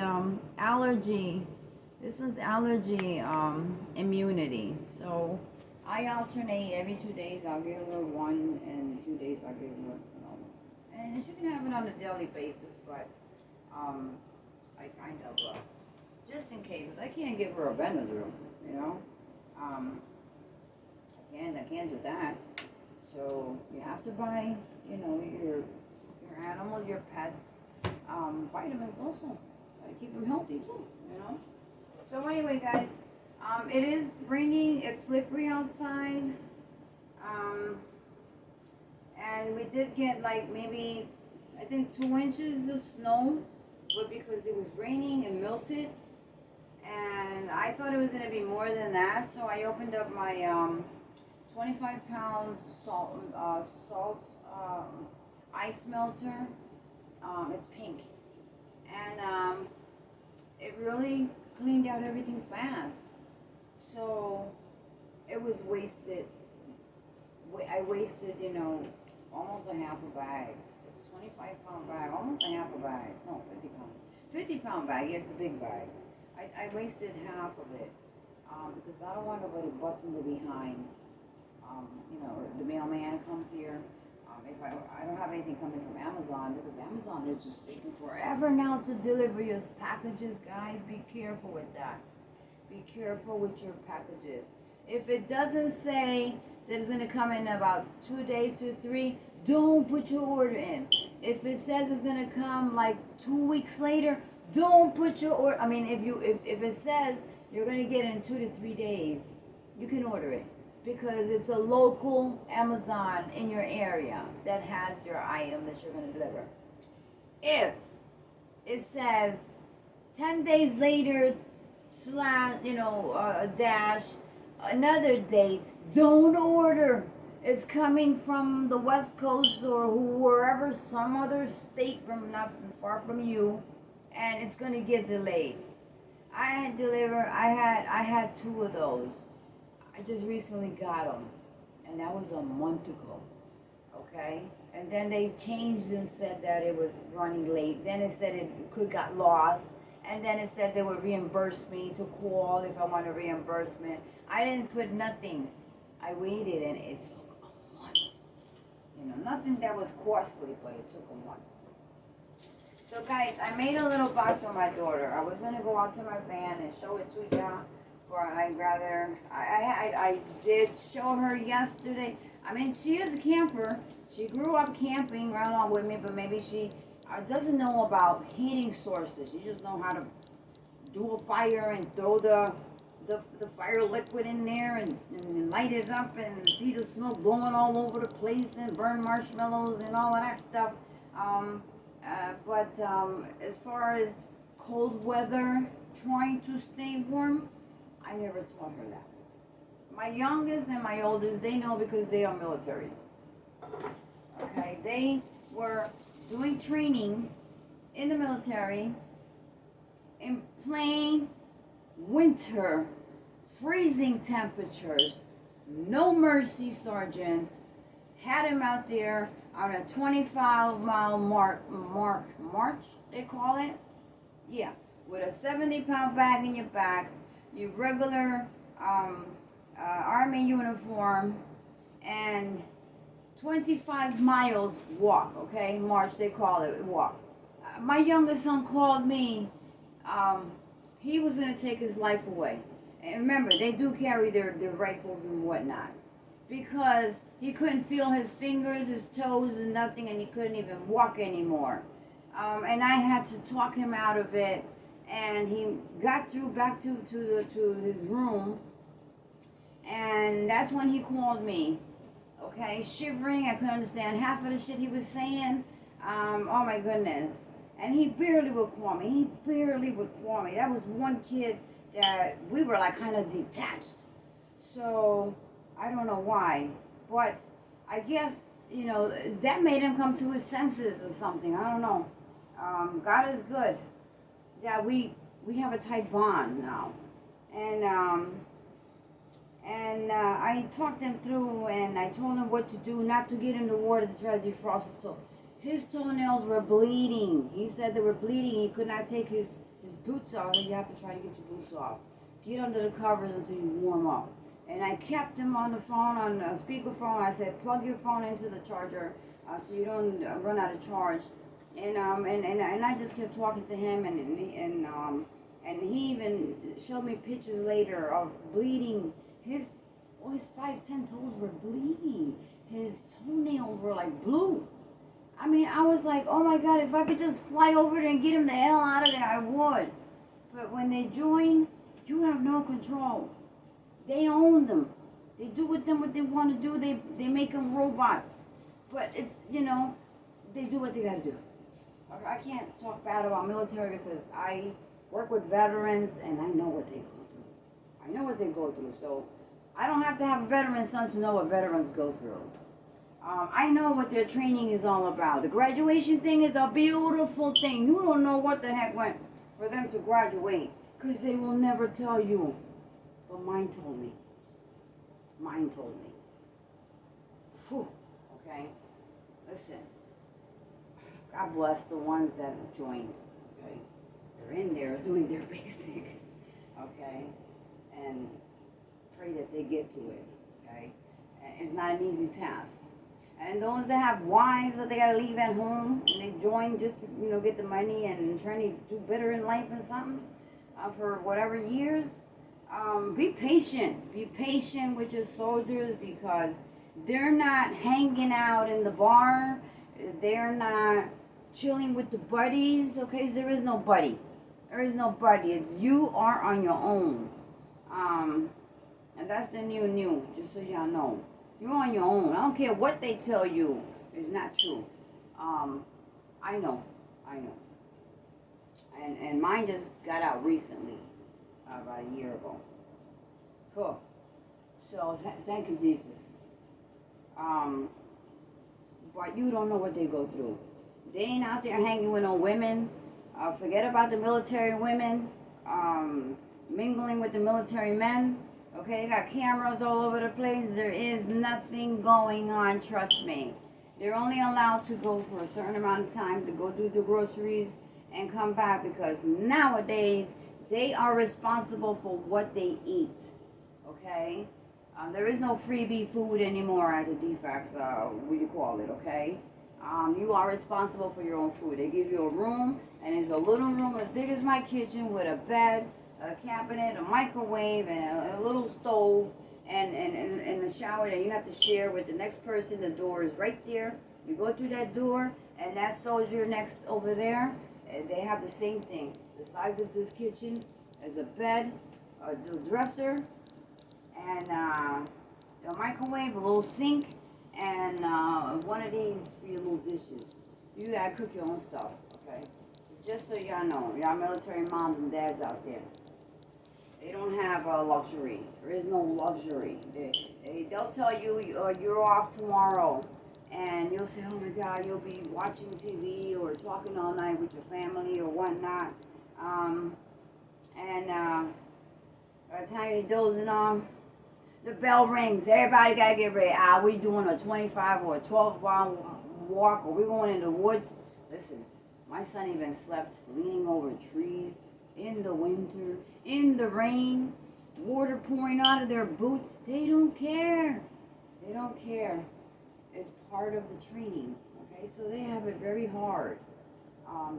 allergy. This was allergy immunity. So I alternate every 2 days. I'll give her one, and 2 days I'll give her another. And she can have it on a daily basis, but I kind of just in case I can't give her a Benadryl, I can't do that. So you have to buy, your animals, your pets, vitamins also. Keep them healthy too, So anyway, guys, it is raining. It's slippery outside. And we did get like maybe, I think 2 inches of snow, but because it was raining and melted, and I thought it was going to be more than that, so I opened up my 25-pound salt ice melter. It's pink, and it really cleaned out everything fast. So it was wasted. I wasted, almost a half a bag. It's a 25-pound bag, almost a half a bag. No, 50-pound. 50-pound bag, yes, a big bag. I wasted half of it because I don't want nobody busting the behind. The mailman comes here. If I don't have anything coming from Amazon, because Amazon is just taking forever now to deliver your packages, guys. Be careful with that. Be careful with your packages. If it doesn't say that it's going to come in about 2 days to 3, don't put your order in. If it says it's going to come like 2 weeks later, don't put your order. I mean, if it says you're going to get it in 2 to 3 days, you can order it, because it's a local Amazon in your area that has your item that you're going to deliver. If it says 10 days later dash another date, don't order. It's coming from the West Coast or wherever, some other state from not far from you, and it's going to get delayed. I had 2 of those. I just recently got them, and that was a month ago, okay? And then they changed and said that it was running late. Then it said it could got lost, and then it said they would reimburse me to call if I want a reimbursement. I didn't put nothing. I waited, and it took a month. Nothing that was costly, but it took a month. So guys, I made a little box for my daughter. I was gonna go out to my van and show it to y'all. I did show her yesterday. I mean, she is a camper. She grew up camping right along with me, but maybe she doesn't know about heating sources. She just know how to do a fire and throw the fire liquid in there and light it up and see the smoke blowing all over the place and burn marshmallows and all of that stuff. But as far as cold weather, trying to stay warm, I never taught her that. My youngest and my oldest, they know because they are militaries. Okay, they were doing training in the military in plain winter, freezing temperatures, no mercy, sergeants. Had him out there on a 25-mile march, they call it? Yeah, with a 70-pound bag in your back, your regular Army uniform, and 25 miles walk, okay? March, they call it, walk. My youngest son called me. He was going to take his life away. And remember, they do carry their rifles and whatnot. Because he couldn't feel his fingers, his toes, and nothing, and he couldn't even walk anymore. And I had to talk him out of it. And he got through back to his room, and that's when he called me. Okay, shivering, I couldn't understand half of the shit he was saying. Oh my goodness. And he barely would call me. That was one kid that we were like kind of detached. So I don't know why, but I guess, that made him come to his senses or something. I don't know. God is good. Yeah, we have a tight bond now, and I talked him through, and I told him what to do, not to get in the water to try to defrost his toe. His toenails were bleeding. He said they were bleeding. He could not take his boots off. You have to try to get your boots off. Get under the covers until you warm up. And I kept him on the phone, on a speakerphone. I said, plug your phone into the charger so you don't run out of charge. And I just kept talking to him, and he even showed me pictures later of bleeding. His 5'10" toes were bleeding. His toenails were like blue. I mean, I was like, oh my God, if I could just fly over there and get him the hell out of there, I would. But when they join You have no control. They own them. They do with them what they want to do. They make them robots. But it's, they do what they got to do. I can't talk bad about military because I work with veterans and I know what they go through. I know what they go through. So I don't have to have a veteran son to know what veterans go through. I know what their training is all about. The graduation thing is a beautiful thing. You don't know what the heck went for them to graduate because they will never tell you. But mine told me. Mine told me. Whew. Okay? Listen. God bless the ones that have joined. Okay? They're in there doing their basic. Okay? And pray that they get to it. Okay? And it's not an easy task. And those that have wives that they gotta leave at home and they join just to, get the money and trying to do better in life and something for whatever years. Be patient. Be patient with your soldiers because they're not hanging out in the bar. They're not chilling with the buddies. Okay, there is no buddy. There is no buddy. It's you are on your own. And that's the new. Just so y'all know. You're on your own. I don't care what they tell you. It's not true. I know. And mine just got out recently, about a year ago. Cool. So thank you, Jesus. But you don't know what they go through. They ain't out there hanging with no women. Forget about the military women. Mingling with the military men. Okay, they got cameras all over the place. There is nothing going on, trust me. They're only allowed to go for a certain amount of time to go do the groceries and come back because nowadays they are responsible for what they eat. Okay? There is no freebie food anymore at the DFACs, what do you call it, okay? You are responsible for your own food. They give you a room, and it's a little room as big as my kitchen with a bed, a cabinet, a microwave, and a little stove, and a shower that you have to share with the next person. The door is right there. You go through that door, and that soldier next over there, and they have the same thing. The size of this kitchen is a bed, a dresser, and a microwave, a little sink, and one of these for your little dishes. You gotta cook your own stuff, okay? So just so y'all know, y'all military moms and dads out there, they don't have luxury. There is no luxury. They'll tell you you're off tomorrow, and you'll say, oh my God, you'll be watching TV or talking all night with your family or whatnot. And by the time you're dozing off, the bell rings. Everybody got to get ready. We doing a 25 or a 12-mile walk, or we going in the woods. Listen, my son even slept leaning over trees in the winter, in the rain, water pouring out of their boots. They don't care. They don't care. It's part of the training. Okay, so they have it very hard.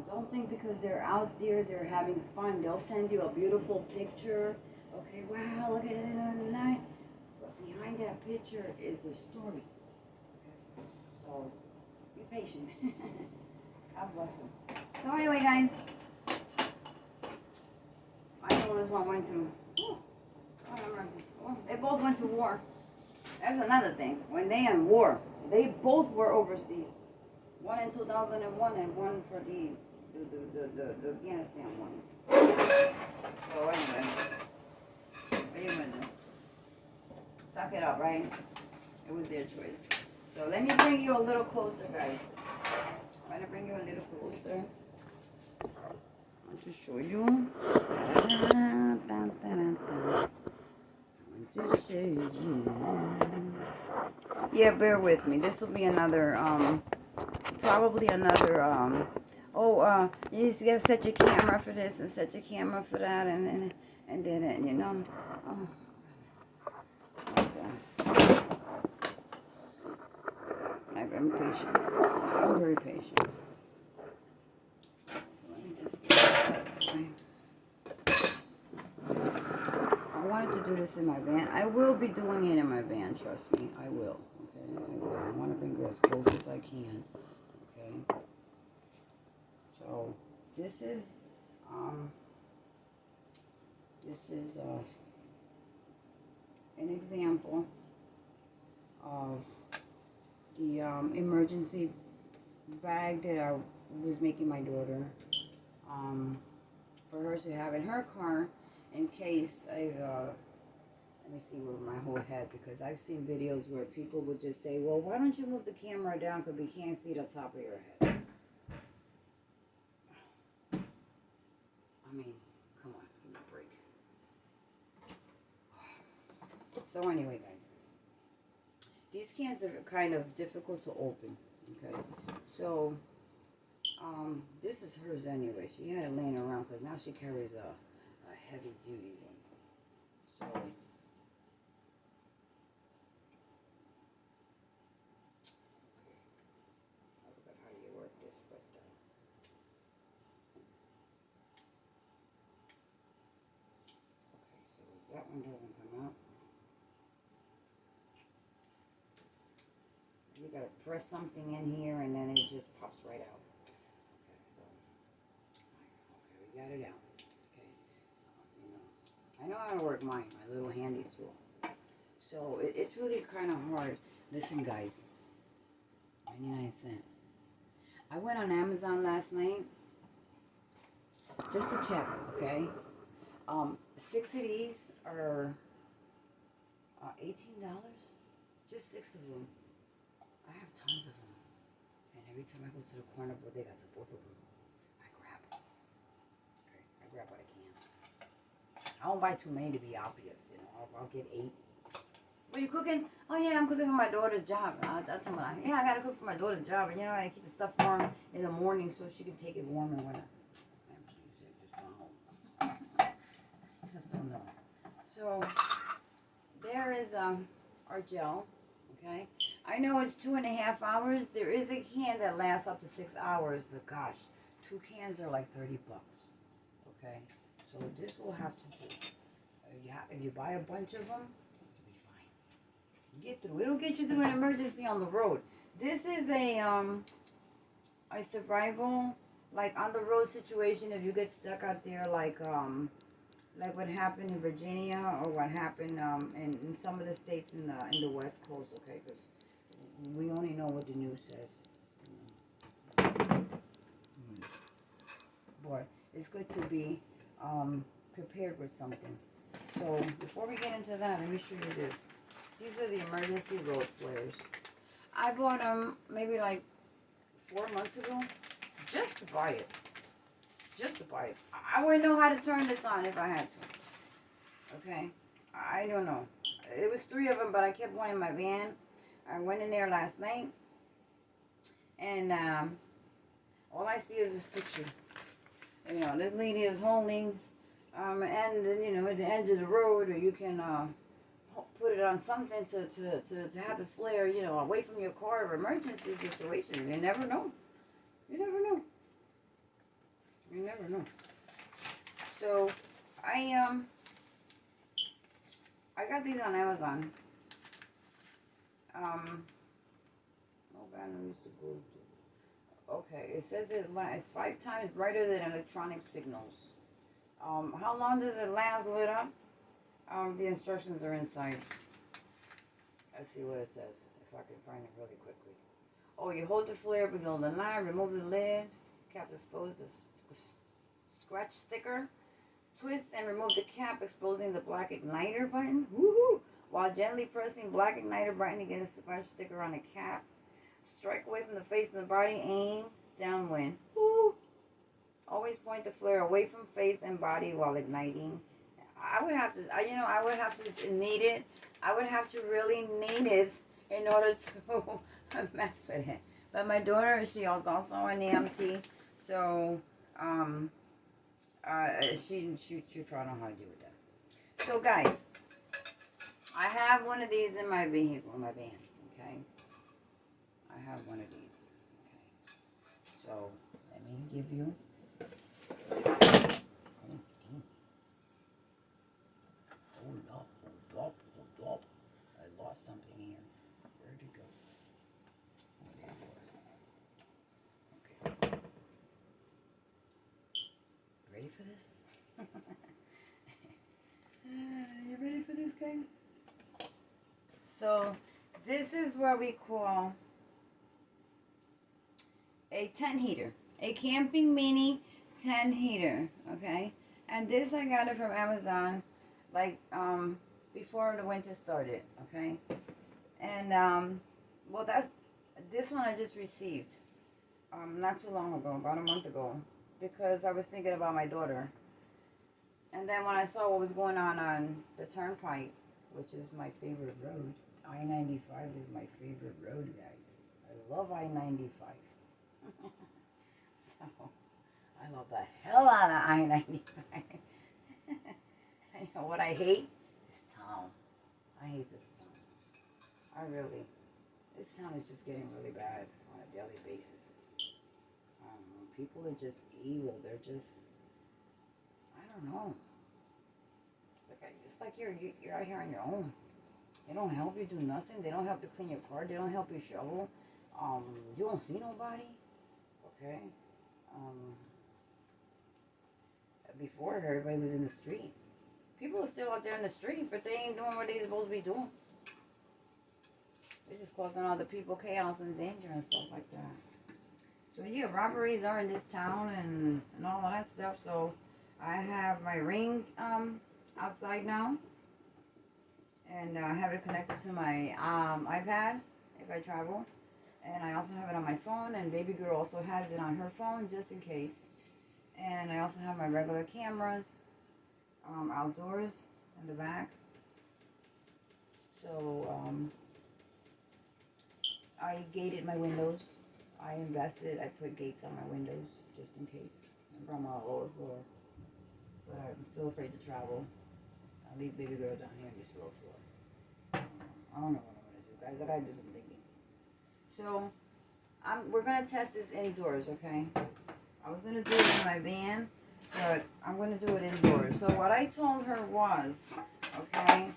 Don't think because they're out there, they're having fun. They'll send you a beautiful picture. Okay, wow, look at it in the night. But behind that picture is a story. Okay, so be patient. God bless them. So anyway, guys, my oldest one went through. They both went to war. That's another thing. When they in war, they both were overseas. One in 2001 and one for the Afghanistan one. So anyway, what are you gonna do? Suck it up, right? It was their choice. So let me bring you a little closer, guys. I'm gonna bring you a little closer. I want to show you. I want to show you. Yeah, bear with me. This will be another probably another you just gotta set your camera for this and set your camera for that and then it, okay. I'm patient. I'm very patient. Let me just get that. I wanted to do this in my van. I will be doing it in my van, trust me. I will. Okay, I will. I want to bring it as close as I can. Okay. So this is This is an example of the emergency bag that I was making my daughter for her to have in her car in case I let me see with my whole head, because I've seen videos where people would just say, well, why don't you move the camera down because we can't see the top of your head. I mean, come on, give me a break. So anyway, guys, these cans are kind of difficult to open, okay? So, this is hers anyway. She had it laying around because now she carries a heavy duty one. So, I forgot how you work this, but okay, so that one doesn't come out. You gotta press something in here and then it just pops right out. Okay, we got it out. Okay, I know how to work mine, my little handy tool. So it's really kind of hard. Listen, guys, 99 cents. I went on Amazon last night just to check. Okay, 6 of these are $18. Just 6 of them. I have tons of them, and every time I go to the corner bodega to both of them, I grab. Okay, I grab what I can. I don't buy too many to be obvious, you know. I'll get 8. What are you cooking? Oh yeah, I'm cooking for my daughter's job. That's what yeah, I gotta cook for my daughter's job, and you know I keep the stuff warm in the morning so she can take it warm and whatever. Man, please, just don't know. So there is our gel. Okay, I know it's 2.5 hours. There is a can that lasts up to 6 hours, but gosh, 2 cans are like $30. Okay, so this will have to do. If you buy a bunch of them, you'll be fine. Get through. It'll get you through an emergency on the road. This is a survival, like on the road situation. If you get stuck out there, like what happened in Virginia, or what happened in some of the states in the West Coast, okay? Because we only know what the news says. But it's good to be prepared with something. So before we get into that, let me show you this. These are the emergency road flares. I bought them maybe like 4 months ago, just to buy it. Just to buy it. I wouldn't know how to turn this on if I had to. Okay? I don't know. It was 3 of them, but I kept one in my van. I went in there last night. And all I see is this picture. You know, this lady is holding and you know, at the edge of the road, or you can put it on something to have the flare, you know, away from your car or emergency situations. You never know. You never know. You never know. So I got these on Amazon. No batteries to go to. Okay, it says it's 5 times brighter than electronic signals. How long does it last lit up? The instructions are inside. Let's see what it says, if I can find it really quickly. Oh, you hold the flare below the line, remove the lid, cap exposed the scratch sticker, twist and remove the cap, exposing the black igniter button. Woohoo! While gently pressing black igniter button against the scratch sticker on the cap. Strike away from the face and the body, aim downwind. Woo! Always point the flare away from face and body while igniting. I would have to need it. I would have to really need it in order to mess with it. But my daughter, she is also an EMT, so she probably know how to do with that. So guys, I have one of these in my vehicle, in my van. Okay, I have one of these. Okay, so let me give you. Hold up. I lost something here. Where'd it go? Okay. Ready for this? You ready for this, guys? So, this is what we call a tent heater. A camping mini tent heater, okay? And this I got it from Amazon, like, before the winter started, okay? And, well, this one I just received, not too long ago, about a month ago, because I was thinking about my daughter. And then when I saw what was going on the turnpike, which is my favorite road, I-95 is my favorite road, guys. I love I-95. So, I love the hell out of I-95. You know what I hate? This town. I hate this town. This town is just getting really bad on a daily basis. People are just evil. They're just, I don't know. It's like you're out here on your own. They don't help you do nothing. They don't help you clean your car. They don't help you shovel. You don't see nobody. Okay. Before, everybody was in the street. People are still out there in the street, but they ain't doing what they're supposed to be doing. They're just causing other people chaos and danger and stuff like that. So yeah, robberies are in this town and all of that stuff. So I have my Ring outside now, and I have it connected to my iPad if I travel, and I also have it on my phone, and baby girl also has it on her phone just in case. And I also have my regular cameras outdoors in the back. So I gated my windows. I invested. I put gates on my windows just in case. Remember, I'm on the lower floor, but I'm still afraid to travel. I leave baby girl down here on this lower floor. I don't know what I'm gonna do, guys. I gotta do some thinking. So we're gonna test this indoors, okay? I was gonna do it in my van, but I'm gonna do it indoors. So what I told her was, okay,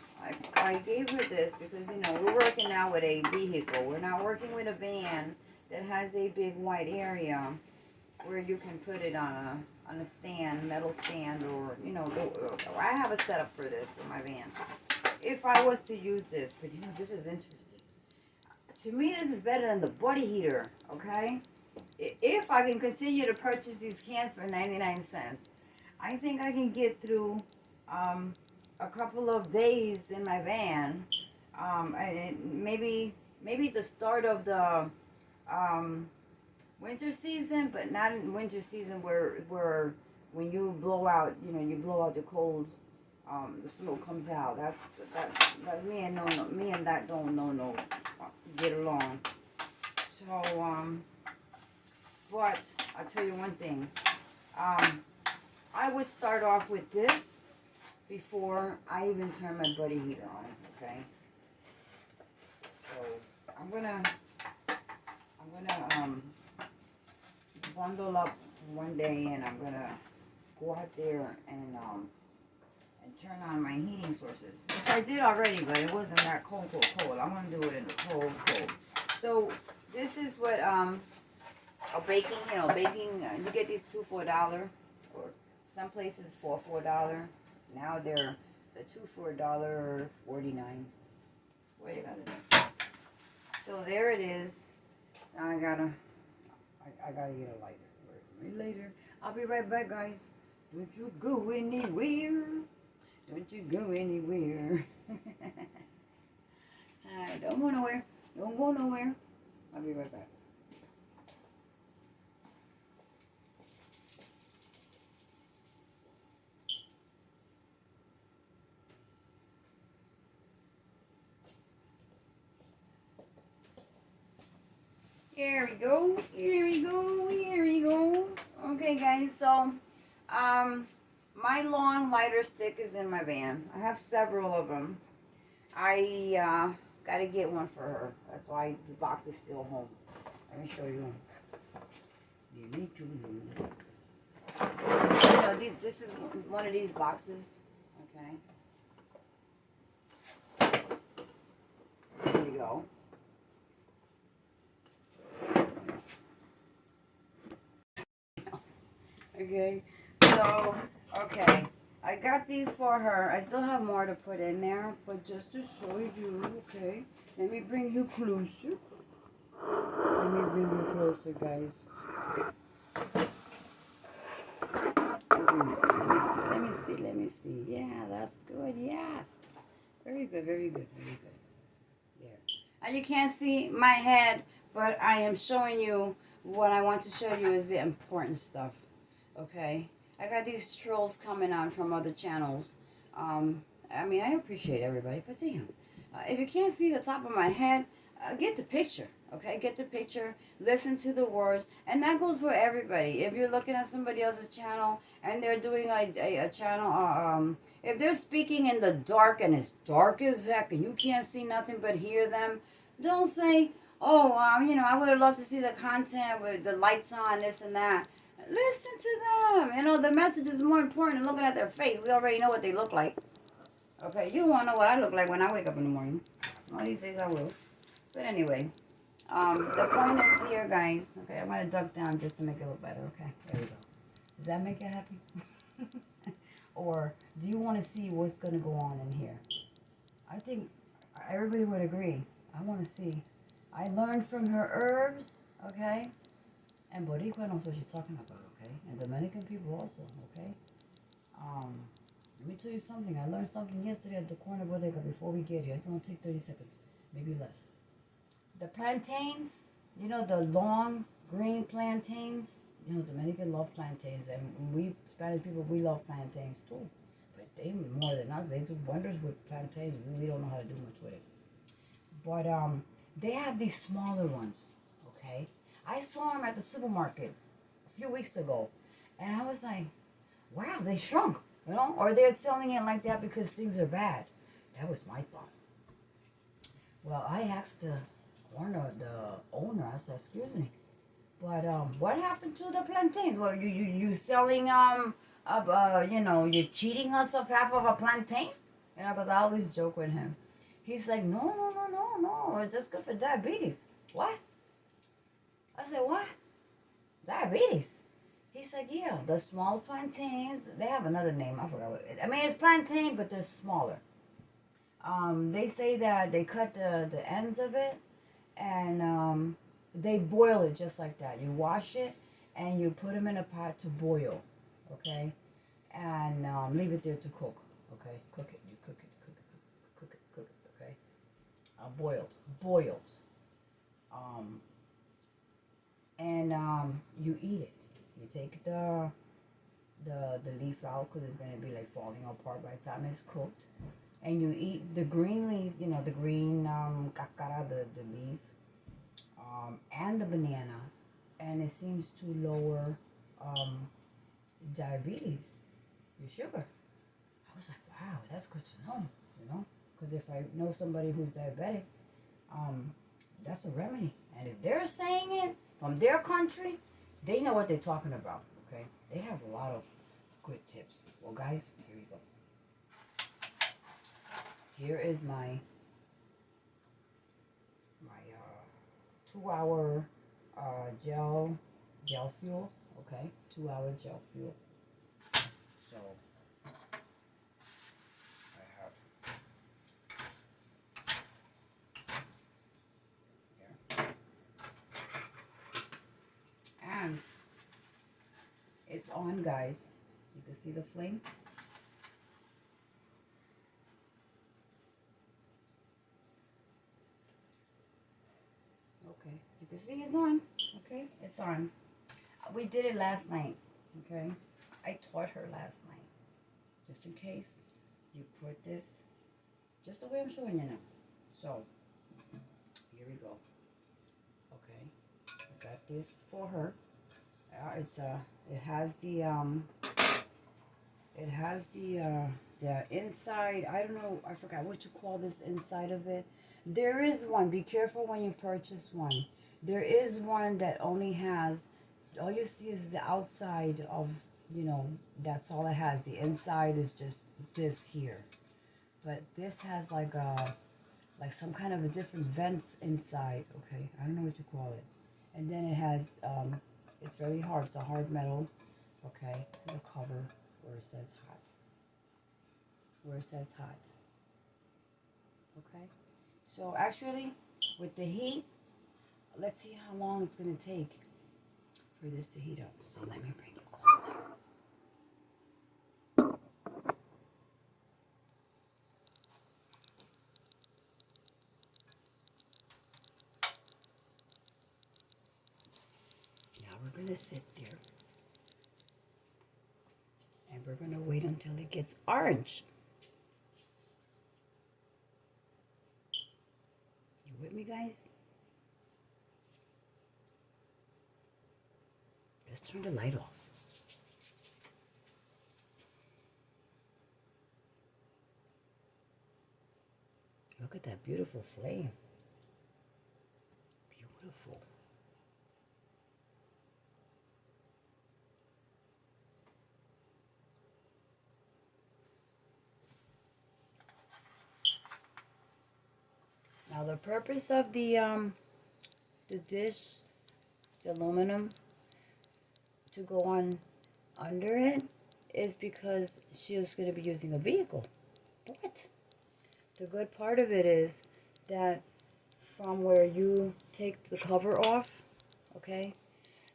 I gave her this because, you know, we're working now with a vehicle. We're not working with a van that has a big white area where you can put it on a stand, metal stand, or, you know, I have a setup for this in my van. If I was to use this, but you know, this is interesting. To me, this is better than the body heater, okay? If I can continue to purchase these cans for 99 cents, I think I can get through a couple of days in my van. And maybe the start of the winter season, but not in winter season where when you blow out, you know, you blow out the cold, the smoke comes out. That's me and that don't get along. So but I'll tell you one thing. I would start off with this before I even turn my body heater on. Okay. So I'm gonna bundle up one day, and I'm gonna go out there and turn on my heating sources, which I did already, but it wasn't that cold. I want to do it in the cold. So this is what a baking, you get these 2 for $1, or some places for $4. Now they're the 2 for $1.49. What you gotta do? So there it is. Now I gotta get a lighter. Where's my lighter? I'll be right back, guys. Don't you go anywhere. Don't you go anywhere. Don't go nowhere. Don't go nowhere. I'll be right back. Here we go. Okay, guys, so my long lighter stick is in my van. I have several of them. I gotta get one for her. That's why the box is still home. Let me show you. This is one of these boxes. Okay. There you go. Okay, so, okay, I I got these for her. I still have more to put in there, but just to show you, okay? Let me bring you closer. Let me bring you closer, guys. Let me see. Yeah, that's good. Yes. Very good, very good, very good. There. And you can't see my head, but I am showing you what I want to show you is the important stuff. Okay? I got these trolls coming on from other channels. I mean, I appreciate everybody, but damn. If you can't see the top of my head, get the picture. Okay, get the picture, listen to the words, and that goes for everybody. If you're looking at somebody else's channel and they're doing a channel, if they're speaking in the dark and it's dark as heck and you can't see nothing but hear them, don't say, oh, you know, I would have loved to see the content with the lights on, this and that. Listen to them. You know, the message is more important than looking at their face. We already know what they look like. Okay, you want to know what I look like when I wake up in the morning. One of these days I will. But anyway. The point is here, guys. Okay, I'm going to duck down just to make it look better. Okay, there we go. Does that make you happy? Or do you want to see what's going to go on in here? I think everybody would agree. I want to see. I learned from her herbs, okay? And Boricua knows what she's talking about, okay? And Dominican people also, okay? Let me tell you something. I learned something yesterday at the corner bodega before we get here. It's going to take 30 seconds, maybe less. The plantains, you know, the long green plantains. You know, Dominican love plantains, and we Spanish people, we love plantains too. But they more than us. They do wonders with plantains. We don't know how to do much with it. But they have these smaller ones. Okay, I saw them at the supermarket a few weeks ago, and I was like, wow, they shrunk. You know, or they're selling it like that because things are bad. That was my thought. Well, I asked the owner, I said, excuse me, but what happened to the plantains? Well, you selling you know, you're cheating us of half of a plantain? You know, because I always joke with him. He's like, no, that's good for diabetes. What? I said, what? Diabetes? He said, yeah, the small plantains, they have another name, I forgot what it is. I mean, it's plantain, but they're smaller. They say that they cut the ends of it, and they boil it just like that. You wash it and you put them in a pot to boil, okay? And leave it there to cook, okay? Cook it, you cook it, okay? Boiled. And you eat it. You take the leaf out because it's gonna be like falling apart by the time it's cooked. And you eat the green leaf, you know, the green cacara, the leaf, and the banana, and it seems to lower diabetes, your sugar. I was like, wow, that's good to know, you know, because if I know somebody who's diabetic, that's a remedy. And if they're saying it from their country, they know what they're talking about, okay? They have a lot of good tips. Well, guys, here we go. Here is my 2-hour gel fuel, okay? 2-hour gel fuel. So I have here, and it's on, guys. You can see the flame. Okay, you can see it's on. Okay, it's on. We did it last night. Okay, I taught her last night. Just in case, you put this just the way I'm showing you now. So here we go. Okay, I got this for her. It has the inside. I don't know. I forgot what you call this inside of it. There is one. Be careful when you purchase one. There is one that only has, all you see is the outside of, you know, that's all it has. The inside is just this here. But this has like some kind of a different vents inside. Okay, I don't know what you call it. And then it has, it's very hard. It's a hard metal. Okay, the cover where it says hot. where it says hot. Okay? So actually, with the heat, let's see how long it's going to take for this to heat up. So let me bring you closer. Now we're going to sit there. And we're going to wait until it gets orange. You with me, guys? Let's turn the light off. Look at that beautiful flame. Beautiful. Now the purpose of the dish, the aluminum, to go on under it is because she's going to be using a vehicle. But the good part of it is that from where you take the cover off, okay,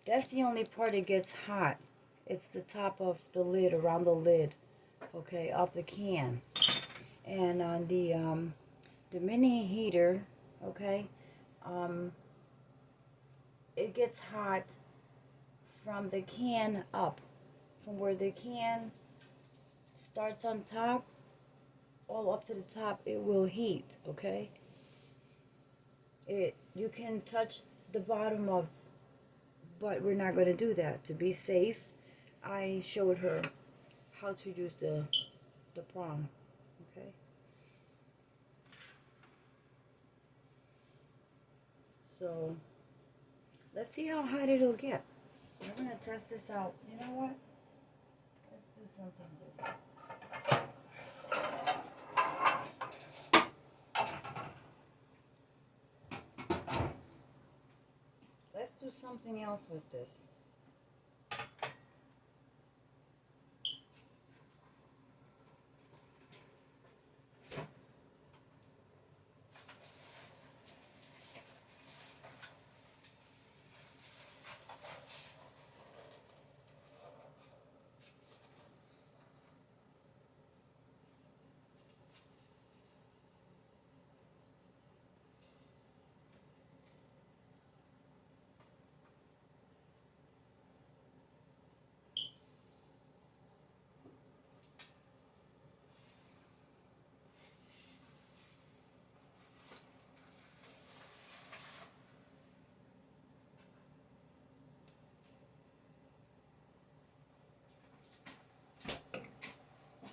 that's the only part that gets hot. It's the top of the lid, around the lid, okay, of the can. And on the mini heater, okay, it gets hot from the can up, from where the can starts on top, all up to the top, it will heat, okay? You can touch the bottom of, but we're not going to do that. To be safe, I showed her how to use the prong, okay? So, let's see how hot it'll get. We're going to test this out. You know what? Let's do something different. Let's do something else with this.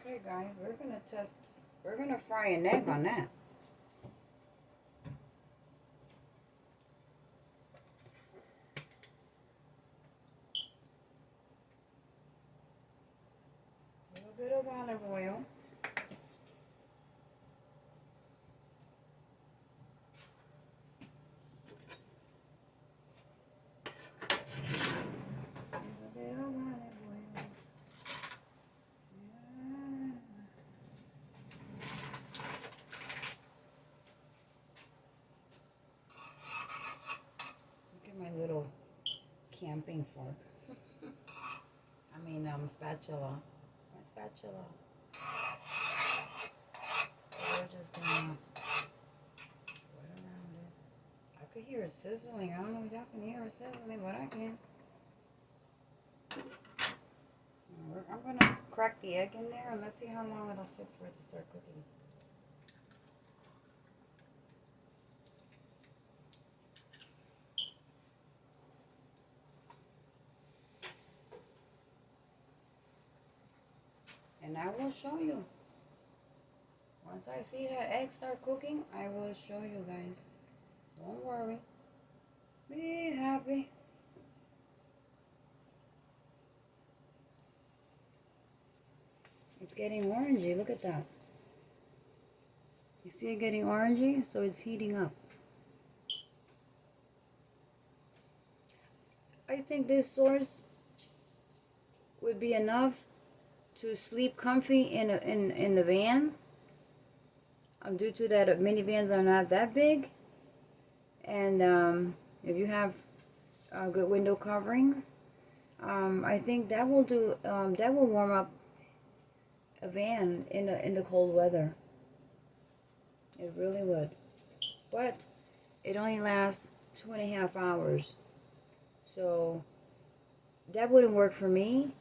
Okay, guys, we're gonna fry an egg on that. A little bit of olive oil. Little camping fork. Spatula. My spatula. So we're just gonna put around it. I could hear it sizzling. I don't know if y'all can hear it sizzling, but I can. I'm gonna crack the egg in there and let's see how long it'll take for it to start cooking. And I will show you. Once I see that egg start cooking, I will show you guys. Don't worry. Be happy. It's getting orangey. Look at that. You see it getting orangey? So it's heating up. I think this sauce would be enough to sleep comfy in the van. Due to that, minivans are not that big, and if you have good window coverings, I think that will do. That will warm up a van in the cold weather. It really would, but it only lasts 2.5 hours, so that wouldn't work for me.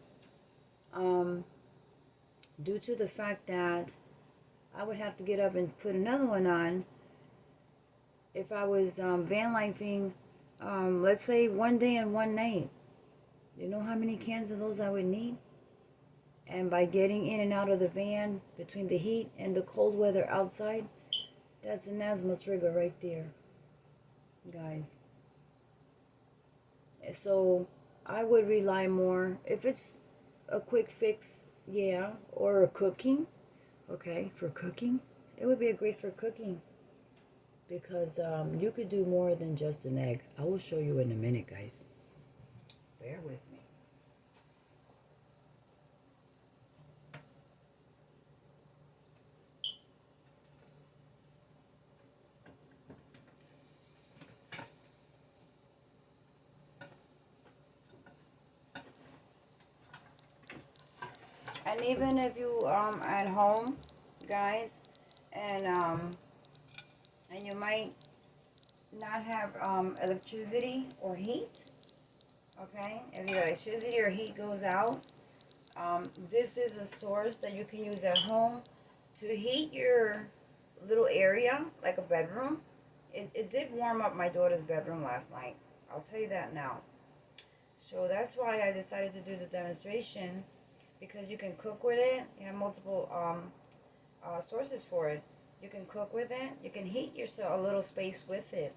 Due to the fact that I would have to get up and put another one on if I was van lifing, let's say 1 day and 1 night. You know how many cans of those I would need? And by getting in and out of the van between the heat and the cold weather outside, that's an asthma trigger right there, guys. So I would rely more, if it's a quick fix, yeah, or a cooking. Okay, for cooking, it would be great for cooking, because you could do more than just an egg. I will show you in a minute, guys. Bear with me. And even if you at home, guys, and you might not have electricity or heat, okay? If your electricity or heat goes out, this is a source that you can use at home to heat your little area, like a bedroom. It did warm up my daughter's bedroom last night. I'll tell you that now. So that's why I decided to do the demonstration, because you can cook with it. You have multiple sources for it. You can cook with it. You can heat yourself a little space with it.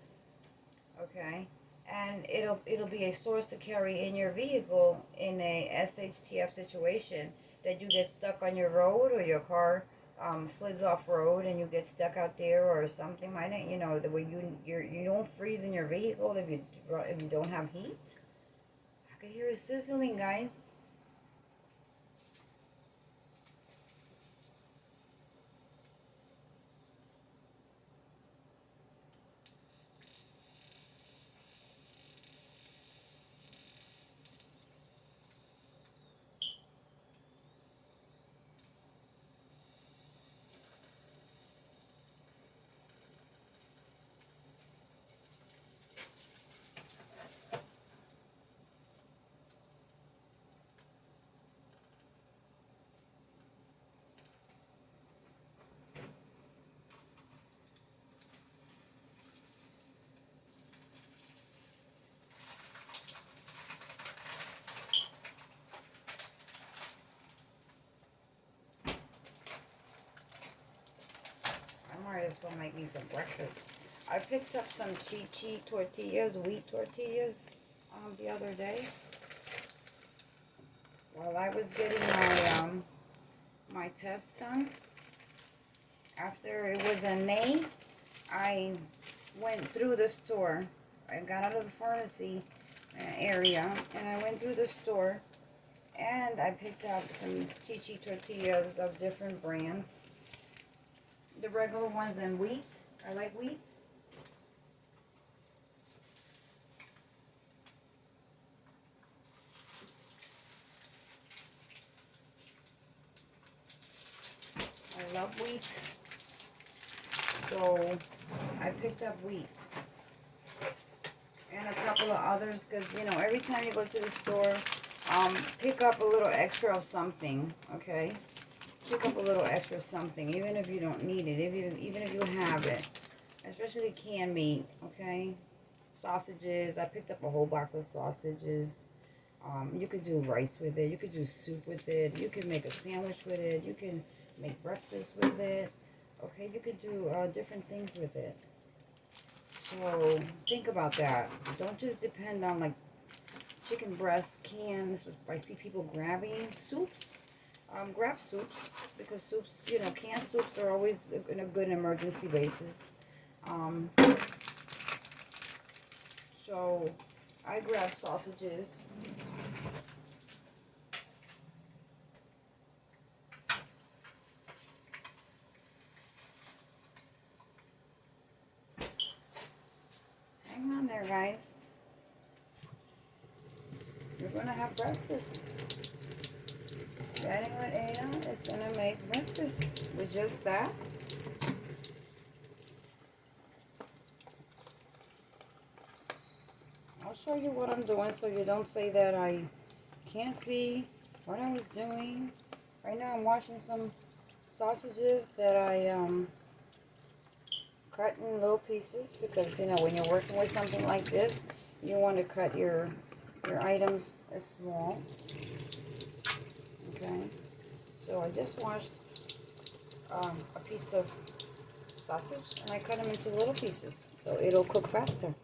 Okay, and it'll be a source to carry in your vehicle in a SHTF situation, that you get stuck on your road, or your car slides off road and you get stuck out there or something like that. You know, the way you don't freeze in your vehicle if you don't have heat. I can hear it sizzling, guys. I might as well make me some breakfast. I picked up some chi tortillas, wheat tortillas, the other day. While I was getting my test done. After it was a nay, I went through the store. I got out of the pharmacy area, and I went through the store, and I picked up some chi tortillas of different brands. The regular ones and wheat. I like wheat. I love wheat. So I picked up wheat. And a couple of others, because, you know, every time you go to the store, pick up a little extra of something, okay? Pick up a little extra something, even if you don't need it, even if you have it, especially canned meat, okay? Sausages, I picked up a whole box of sausages. You could do rice with it, you could do soup with it, you can make a sandwich with it, you can make breakfast with it, okay? You could do different things with it. So think about that. Don't just depend on like chicken breast cans. I see people grabbing soups. Grab soups, because soups, you know, canned soups are always in a good emergency basis. So I grab sausages. guys. We're gonna have breakfast. Chatting with Ada is gonna make breakfast with just that. I'll show you what I'm doing so you don't say that I can't see what I was doing. Right now I'm washing some sausages that I cut in little pieces because, you know, when you're working with something like this, you want to cut your items as small. Okay, so I just washed a piece of sausage and I cut them into little pieces so it'll cook faster.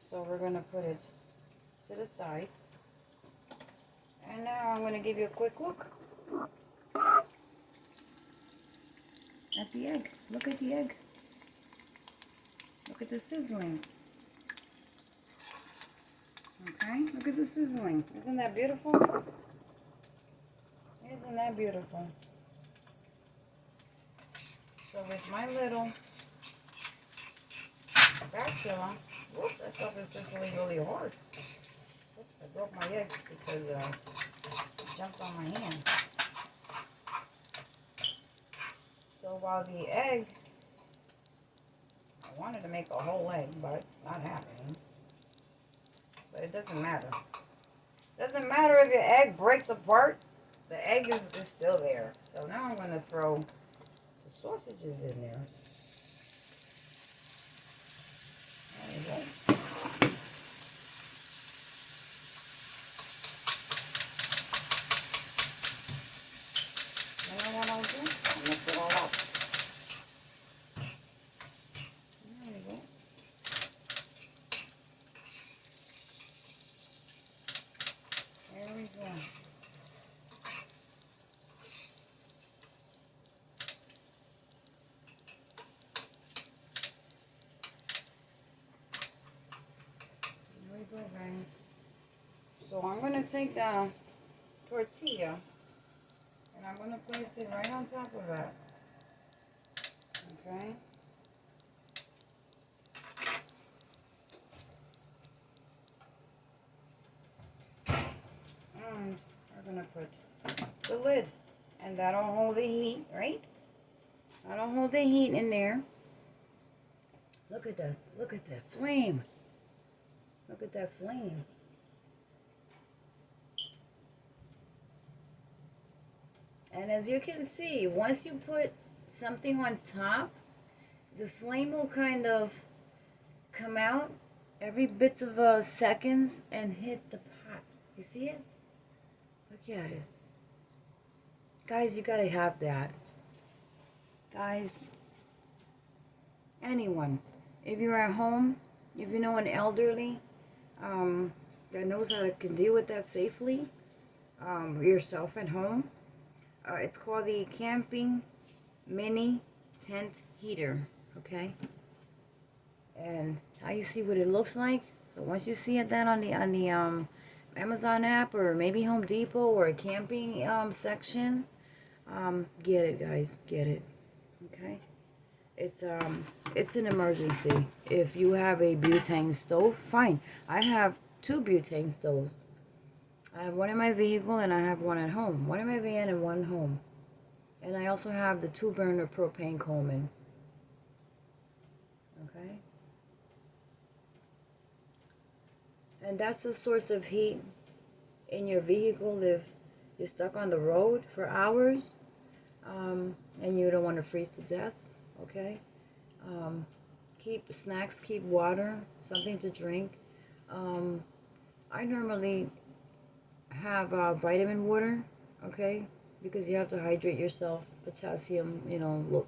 So we're going to put it to the side. And now I'm going to give you a quick look at the egg. Look at the egg. Look at the sizzling. Okay, look at the sizzling. Isn't that beautiful? Isn't that beautiful? So with my little spatula, whoop, that stuff is sizzling really hard. Oops, I broke my egg because it jumped on my hand. So while the egg, I wanted to make a whole egg, but it's not happening. But it doesn't matter. Doesn't matter if your egg breaks apart. The egg is still there. So now I'm going to throw the sausages in there. There we go. You know what I'll do? I'll mix it all up. There we go. There we go. There we go, guys. So I'm going to take the tortilla and I'm going to place it right on top of that. Okay. And we're going to put the lid. And that'll hold the heat, right? That'll hold the heat in there. Look at that. Look at that flame. Look at that flame. And as you can see, once you put something on top, the flame will kind of come out every bits of seconds and hit the pot. You see it? Look at it. Guys, you gotta have that. Guys, anyone, if you're at home, if you know an elderly that knows how to can deal with that safely, yourself at home, it's called the Camping Mini Tent Heater, okay? And how you see what it looks like. So once you see it that on the Amazon app or maybe Home Depot or a camping section, get it, guys, get it, okay? It's an emergency. If you have a butane stove, fine. I have 2 butane stoves. I have one in my vehicle and I have one at home. One in my van and one home. And I also have the 2-burner propane Coleman. Okay? And that's the source of heat in your vehicle if you're stuck on the road for hours and you don't want to freeze to death. Okay? Keep snacks, keep water, something to drink. I normally have vitamin water, okay, because you have to hydrate yourself. Potassium, you know,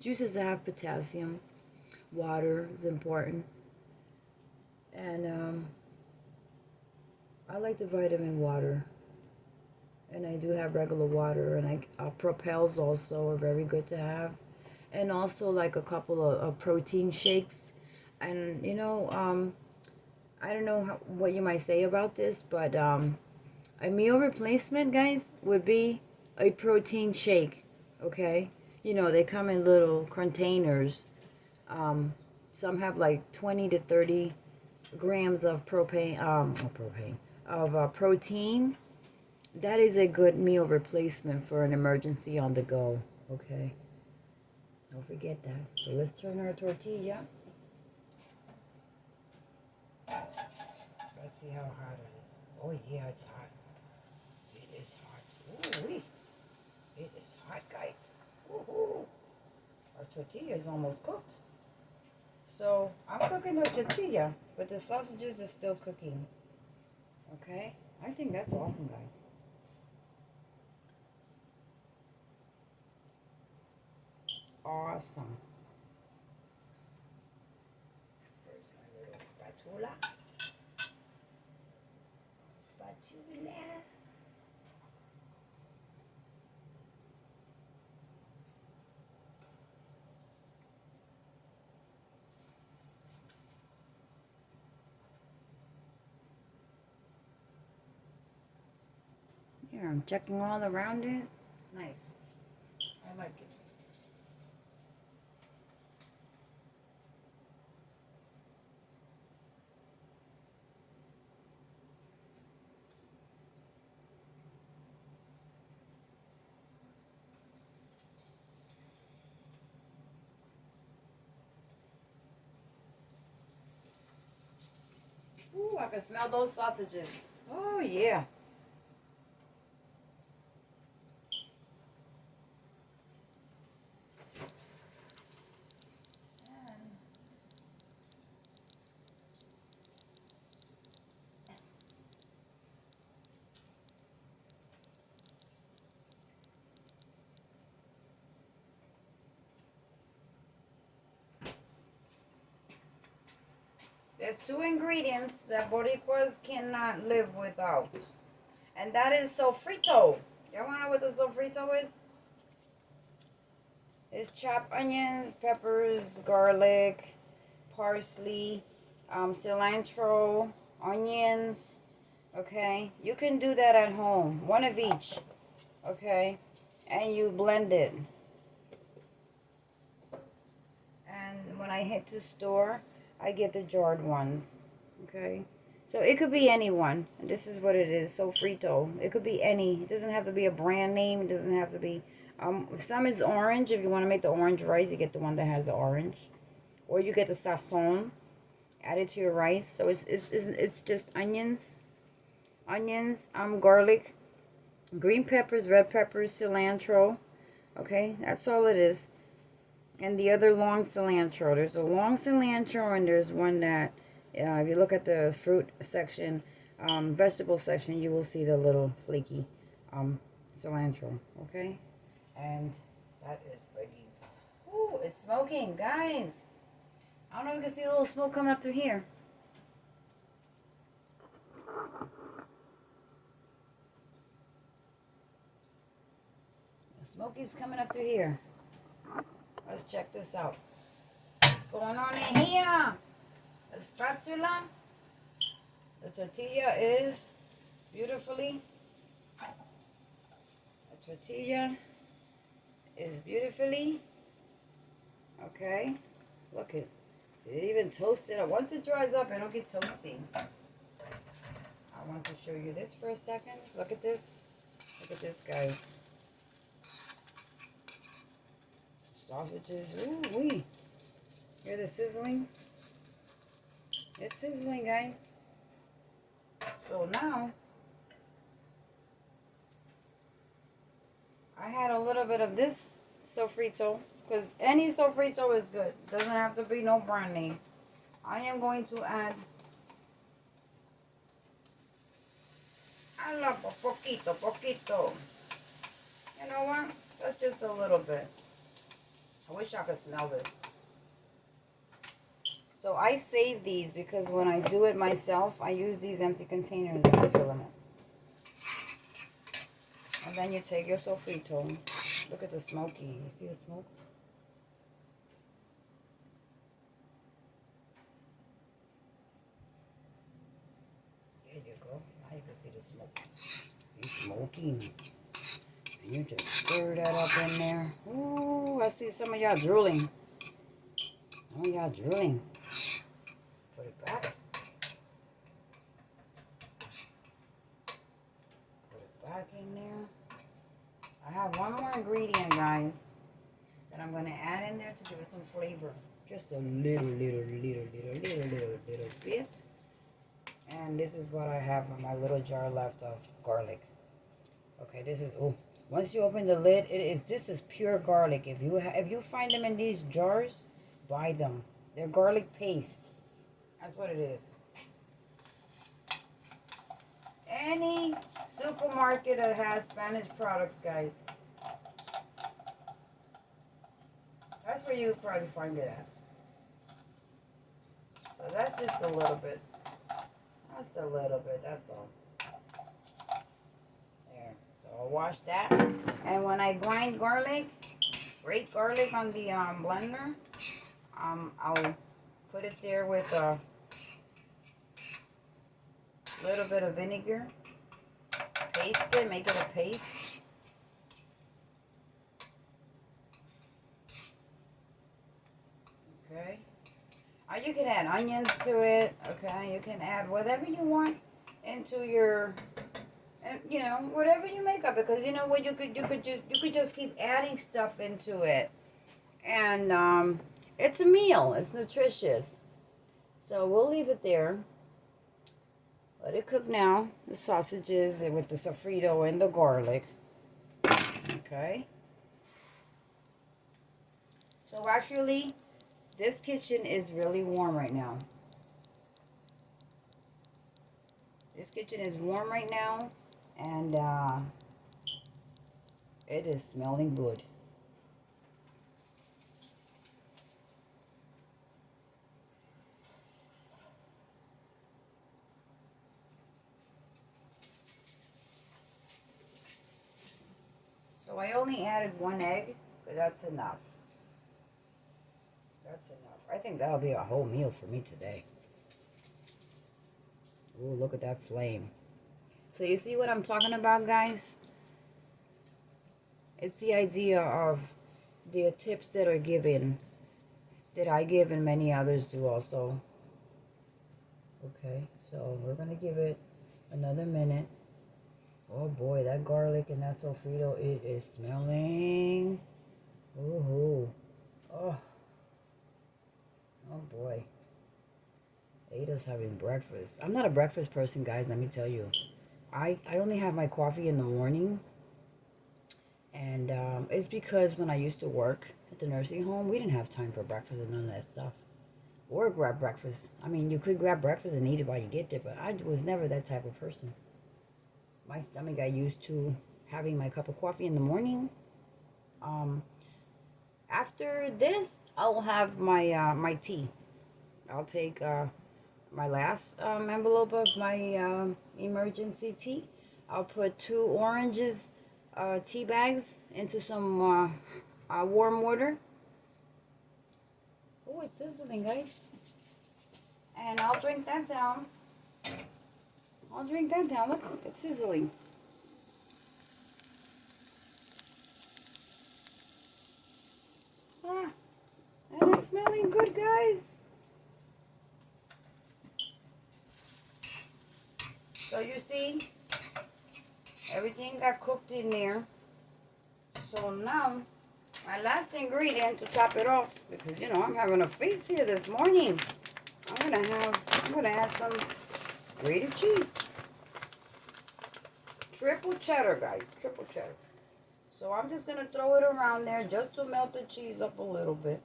juices that have potassium, water is important. And I like the vitamin water, and I do have regular water, and Propels also are very good to have, and also like a couple of protein shakes. And you know, I don't know what you might say about this, but a meal replacement, guys, would be a protein shake, okay? You know, they come in little containers. Some have like 20 to 30 grams of protein. That is a good meal replacement for an emergency on the go. Okay, don't forget that. So let's turn our tortilla. Let's see how hot it is. Oh yeah, it's hot. It is hot. Ooh, it is hot, guys. Woohoo! Our tortilla is almost cooked. So I'm cooking the tortilla, but the sausages are still cooking. Okay? I think that's awesome, guys. Awesome. Here's my little spatula. Spatula. Here, I'm checking all around it. It's nice. I like it. Ooh, I can smell those sausages. Oh, yeah. There's two ingredients that Boricuas cannot live without. And that is sofrito. Y'all wanna know what the sofrito is? It's chopped onions, peppers, garlic, parsley, cilantro, onions. Okay? You can do that at home. One of each. Okay? And you blend it. And when I hit the store, I get the jarred ones. Okay? So it could be anyone. And this is what it is. Sofrito. It could be any. It doesn't have to be a brand name. It doesn't have to be... some is orange. If you want to make the orange rice, you get the one that has the orange. Or you get the sazon. Add it to your rice. So it's just onions. Garlic. Green peppers, red peppers, cilantro. Okay? That's all it is. And the other long cilantro. There's a long cilantro and there's one that, if you look at the fruit section, vegetable section, you will see the little flaky cilantro. Okay? And that is pretty. Ooh, it's smoking, guys. I don't know if you can see a little smoke coming up through here. The smoky's coming up through here. Let's check this out. What's going on in here? The spatula. The tortilla is beautifully. The tortilla is beautifully. Okay. Look it. It even toasted up. Once it dries up, it'll get toasty. I want to show you this for a second. Look at this. Look at this, guys. Sausages. Ooh wee. Hear the sizzling? It's sizzling, guys. So now I had a little bit of this sofrito, because any sofrito is good. Doesn't have to be no brand name. I am going to add poquito. You know what? That's just a little bit. I wish I could smell this. So I save these because when I do it myself, I use these empty containers that I fill them in. And then you take your sofrito. Look at the smoky. You see the smoke? There you go. Now you can see the smoke. It's smoking. And you just stir that up in there. Ooh, I see some of y'all drooling. Oh yeah, drooling. Put it back. Put it back in there. I have one more ingredient, guys, that I'm going to add in there to give it some flavor. Just a little bit. And this is what I have in my little jar left of garlic. Okay, this is, oh, once you open the lid, this is pure garlic. If you find them in these jars, buy them. They're garlic paste. That's what it is. Any supermarket that has Spanish products, guys, that's where you probably find it at. So that's just a little bit. Just a little bit, that's all. There. So I'll wash that. And when I grind garlic, grate garlic on the blender, I'll put it there with a little bit of vinegar. Paste it, make it a paste. Okay. You can add onions to it. Okay, you can add whatever you want into your, and you know, whatever you make up, because you know what, you could just keep adding stuff into it, and it's a meal. It's nutritious. So we'll leave it there. Let it cook now. The sausages with the sofrito and the garlic. Okay. So actually, this kitchen is really warm right now. This kitchen is warm right now, and it is smelling good. So I only added 1 egg, but that's enough. That's enough. I think that'll be a whole meal for me today. Ooh, look at that flame. So you see what I'm talking about, guys? It's the idea of the tips that are given, that I give and many others do also. Okay, so we're going to give it another minute. Oh boy, that garlic and that sofrito, it is smelling. Ooh. Oh. Oh boy. Ada's having breakfast. I'm not a breakfast person, guys, let me tell you. I only have my coffee in the morning. And it's because when I used to work at the nursing home, we didn't have time for breakfast and none of that stuff. Or grab breakfast. I mean, you could grab breakfast and eat it while you get there, but I was never that type of person. My stomach got used to having my cup of coffee in the morning. After this, I'll have my my tea. I'll take my last envelope of my emergency tea. I'll put 2 oranges, tea bags into some warm water. Oh, it's sizzling, guys. And I'll drink that down. Look, it's sizzling. Ah, and it's smelling good, guys. So you see, everything got cooked in there. So now, my last ingredient to top it off, because you know I'm having a feast here this morning. I'm gonna add some grated cheese. Triple cheddar, guys, triple cheddar. So I'm just gonna throw it around there just to melt the cheese up a little bit.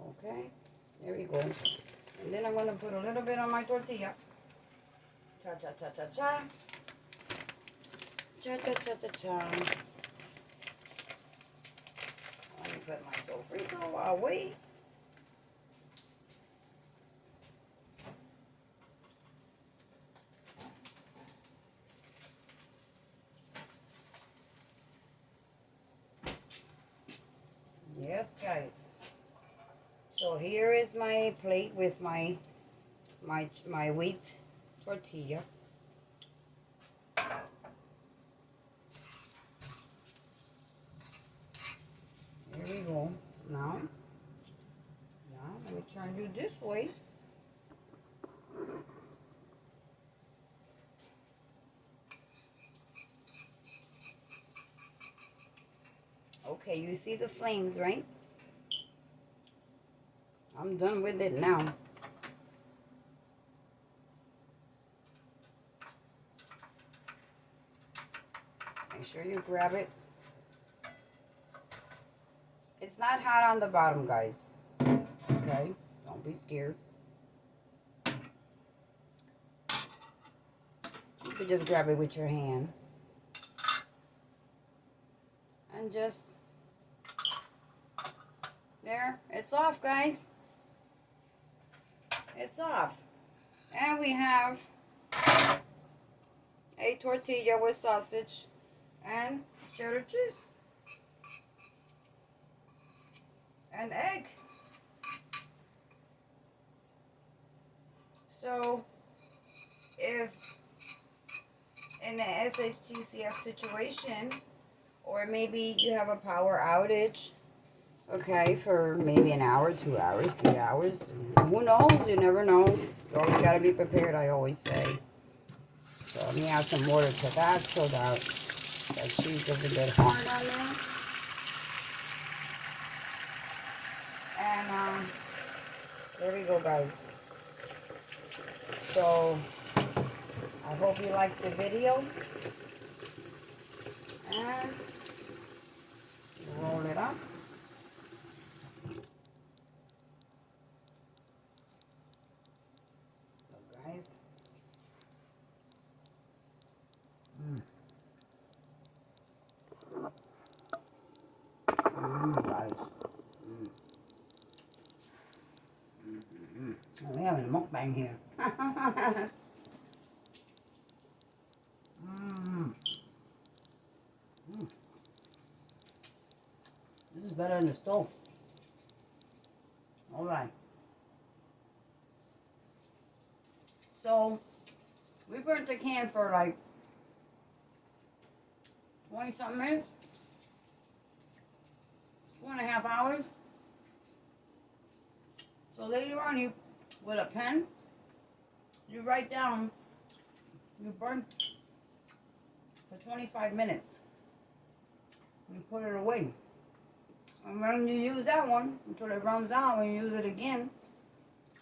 Okay, there we go. And then I'm gonna put a little bit on my tortilla. Cha cha cha cha cha. Cha cha cha cha cha. Let me put my sofrito away. Yes, guys. So here is my plate with my wheat tortilla. There we go. Now Okay, you see the flames, right? I'm done with it now. Make sure you grab it. It's not hot on the bottom, guys. Okay? Don't be scared. You can just grab it with your hand. And just... There. It's off, guys. It's off. And we have a tortilla with sausage and cheddar cheese. And egg. So, if in a SHTCF situation, or maybe you have a power outage, okay, for maybe an hour, 2 hours, 3 hours, who knows? You never know. You always got to be prepared, I always say. So let me add some water to that so that cheese doesn't get hard on there. And there we go, guys. So I hope you liked the video. And roll it up. So guys. Guys. We're having a mukbang here. This is better than the stove. Alright. So, we burnt the can for like 20-something minutes. 2.5 hours. So later on, you, with a pen, you write down, you burnt for 25 minutes. You put it away. And then you use that one until it runs out and you use it again.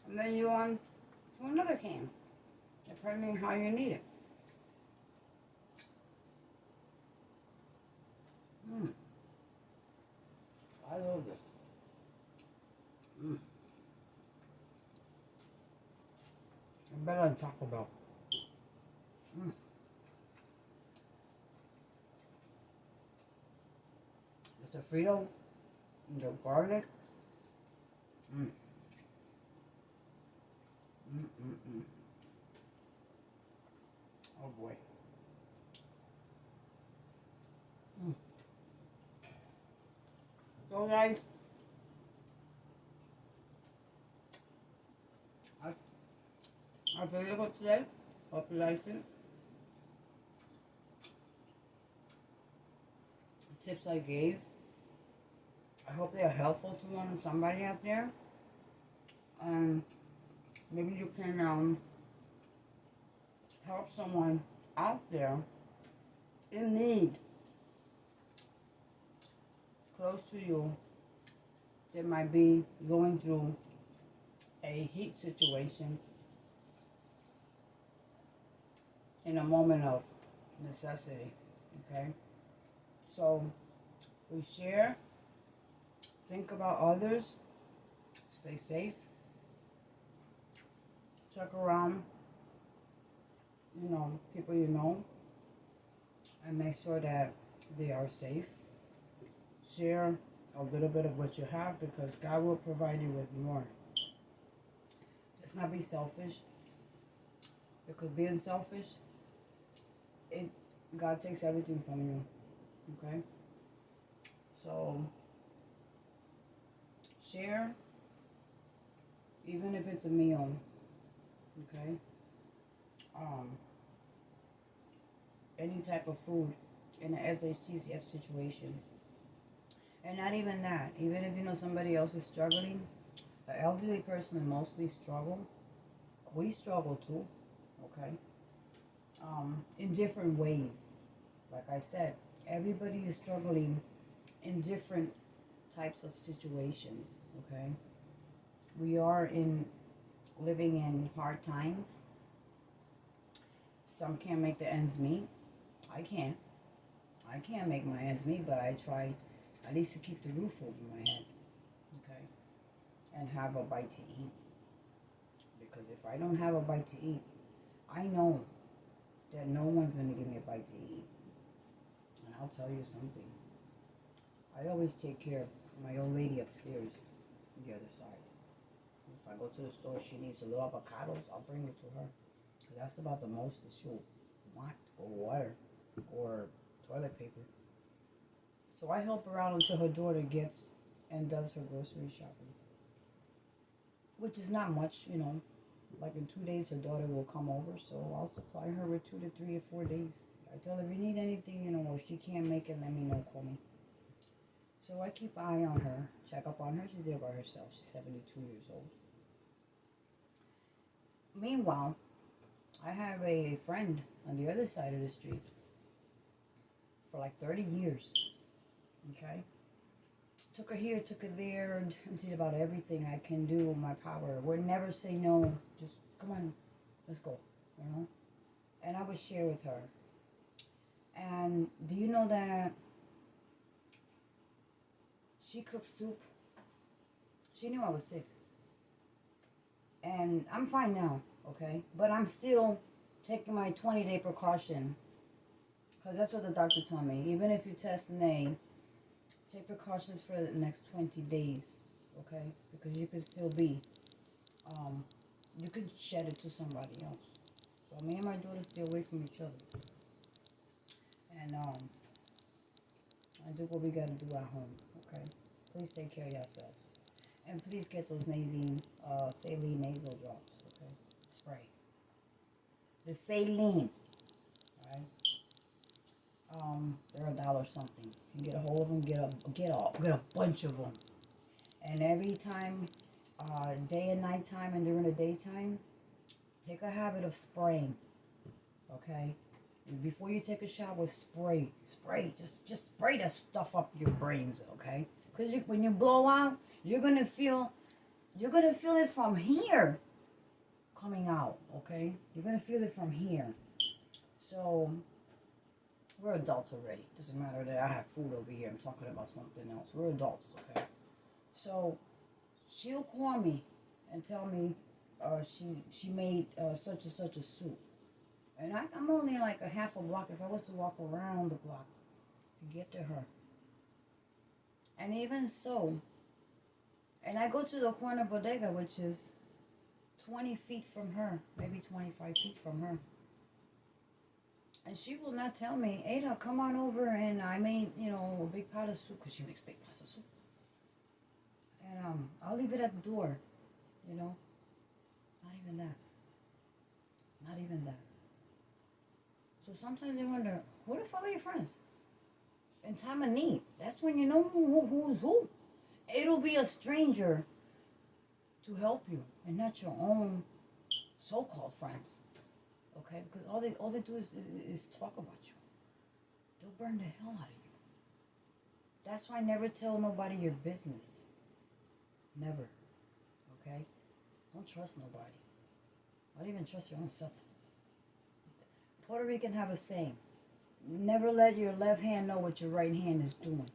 And then you on to another can, depending on how you need it. I love this. I'm better than Taco Bell. The Sofrito, the garlic. Oh boy. So guys, our video for today. Hope you liked it. The tips I gave, I hope they are helpful to somebody out there. And maybe you can help someone out there in need, close to you, that might be going through a heat situation in a moment of necessity. Okay? So we share, think about others, stay safe, check around, people you know, and make sure that they are safe. Share a little bit of what you have, because God will provide you with more. Let's not be selfish, because being selfish, God takes everything from you. Okay? So share, even if it's a meal. Okay? Any type of food in an SHTCF situation. And not even that. Even if somebody else is struggling, the elderly person mostly struggle. We struggle too. Okay? In different ways. Like I said, everybody is struggling in different types of situations, okay? We are living in hard times. Some can't make the ends meet. I can't. I can't make my ends meet, but I try at least to keep the roof over my head, okay? And have a bite to eat. Because if I don't have a bite to eat, I know that no one's going to give me a bite to eat. And I'll tell you something. I always take care of my old lady upstairs on the other side. If I go to the store, she needs a little avocados, I'll bring it to her. Because that's about the most that she'll want, or water, or toilet paper. So I help her out until her daughter gets and does her grocery shopping. Which is not much, you know. Like in 2 days, her daughter will come over, so I'll supply her with 2 to 3 or 4 days. I tell her, if you need anything, you know, or she can't make it, let me know, call me. So I keep an eye on her, check up on her. She's there by herself. She's 72 years old. Meanwhile, I have a friend on the other side of the street for like 30 years, okay? Took her here, took her there, and did about everything I can do in my power. Would never say no, just come on, let's go, you know? And I would share with her. And do you know that she cooked soup? She knew I was sick. And I'm fine now, okay? But I'm still taking my 20-day precaution. Because that's what the doctor told me. Even if you test negative, take precautions for the next 20 days, okay? Because you could still be, you could shed it to somebody else. So me and my daughter stay away from each other. And, I do what we gotta do at home, okay? Please take care of yourselves. And please get those saline nasal drops, okay? Spray. The saline, right? They're $1 something. You can get a hold of them, get a bunch of them. And every time, day and night time and during the daytime, take a habit of spraying, okay? Before you take a shower, spray, just spray that stuff up your brains, okay? Because when you blow out, you're gonna feel it from here coming out, okay? You're gonna feel it from here. So we're adults already. Doesn't matter that I have food over here. I'm talking about something else. We're adults, okay? So she'll call me and tell me she made such and such a soup. And I'm only like a half a block. If I was to walk around the block to get to her. And even so, and I go to the corner bodega, which is 20 feet from her, maybe 25 feet from her. And she will not tell me, Ada, come on over and I made, you know, a big pot of soup, because she makes big pots of soup. And I'll leave it at the door, you know. Not even that. Not even that. So sometimes you wonder, who the fuck are your friends? In time of need. That's when you know who's who. It'll be a stranger to help you and not your own so-called friends. Okay? Because all they do is talk about you. They'll burn the hell out of you. That's why never tell nobody your business. Never. Okay? Don't trust nobody. Don't even trust your own self. Puerto Rican have a saying. Never let your left hand know what your right hand is doing.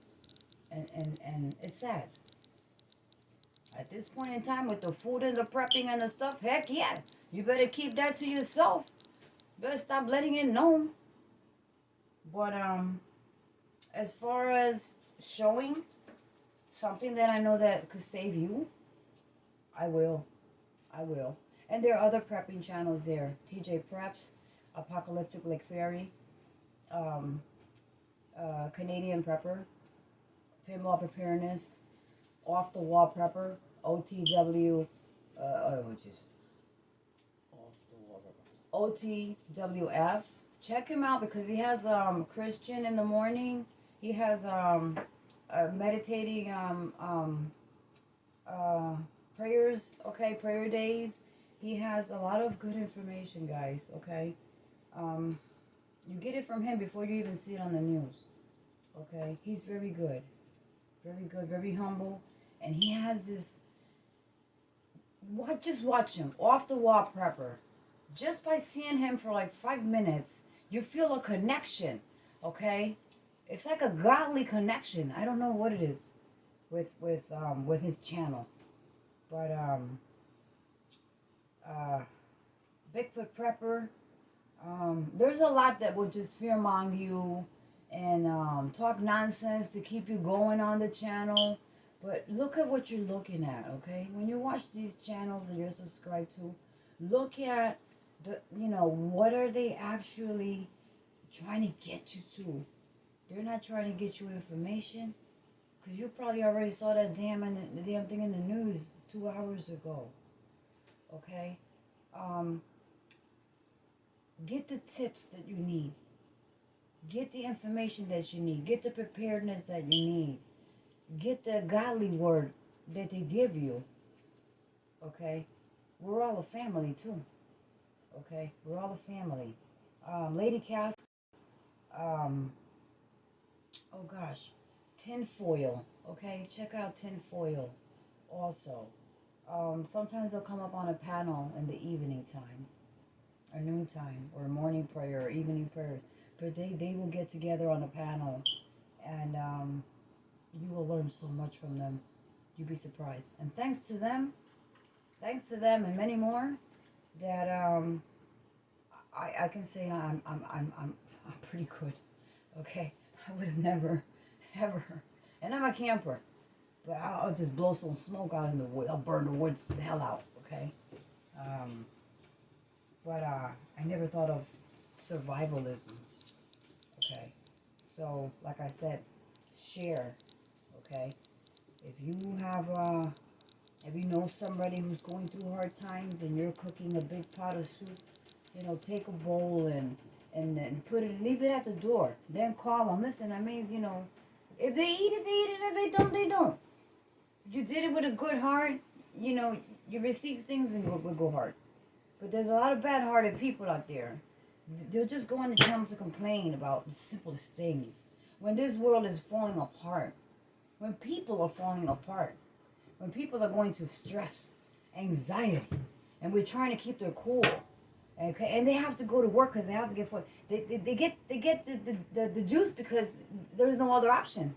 And it's sad. At this point in time, with the food and the prepping and the stuff, heck yeah. You better keep that to yourself. You better stop letting it know. But as far as showing something that I know that could save you, I will. And there are other prepping channels there. TJ Preps, Apocalyptic Lake Fairy, Canadian Prepper, Pinball Preparedness, Off the Wall Prepper, OTW, which is Off the Wall Prepper, OTWF. Check him out because he has Christian in the morning. He has meditating prayers, okay, prayer days. He has a lot of good information, guys, okay? You get it from him before you even see it on the news, okay? He's very good. Very good, very humble. And he has this, just watch him, off the wall prepper. Just by seeing him for like 5 minutes, you feel a connection, okay? It's like a godly connection. I don't know what it is with his channel. But Bigfoot Prepper, there's a lot that will just fearmonger you and talk nonsense to keep you going on the channel. But look at what you're looking at, okay? When you watch these channels that you're subscribed to, look at what are they actually trying to get you to? They're not trying to get you information, because you probably already saw that the damn thing in the news 2 hours ago, okay? Get the tips that you need. Get the information that you need. Get the preparedness that you need. Get the godly word that they give you. Okay? We're all a family too. Okay? We're all a family. Lady Cass, oh gosh, tinfoil. Okay? Check out tinfoil also. Sometimes they'll come up on a panel in the evening time, or noontime, or morning prayer, or evening prayer. But they will get together on a panel, and you will learn so much from them. You'd be surprised. And thanks to them and many more, that I can say I'm pretty good. Okay, I would have never, ever, and I'm a camper, but I'll just blow some smoke out in the wood. I'll burn the woods the hell out. Okay, but I never thought of survivalism. Okay, so like I said, share. Okay, if you know somebody who's going through hard times and you're cooking a big pot of soup, take a bowl and put it, leave it at the door. Then call them. Listen, if they eat it, they eat it. If they don't, they don't. You did it with a good heart. You receive things and it will go hard. But there's a lot of bad-hearted people out there. They'll just go on the channel to complain about the simplest things. When this world is falling apart, when people are falling apart, when people are going through stress, anxiety, and we're trying to keep their cool, okay, and they have to go to work because they have to get food. They get the juice because there's no other option.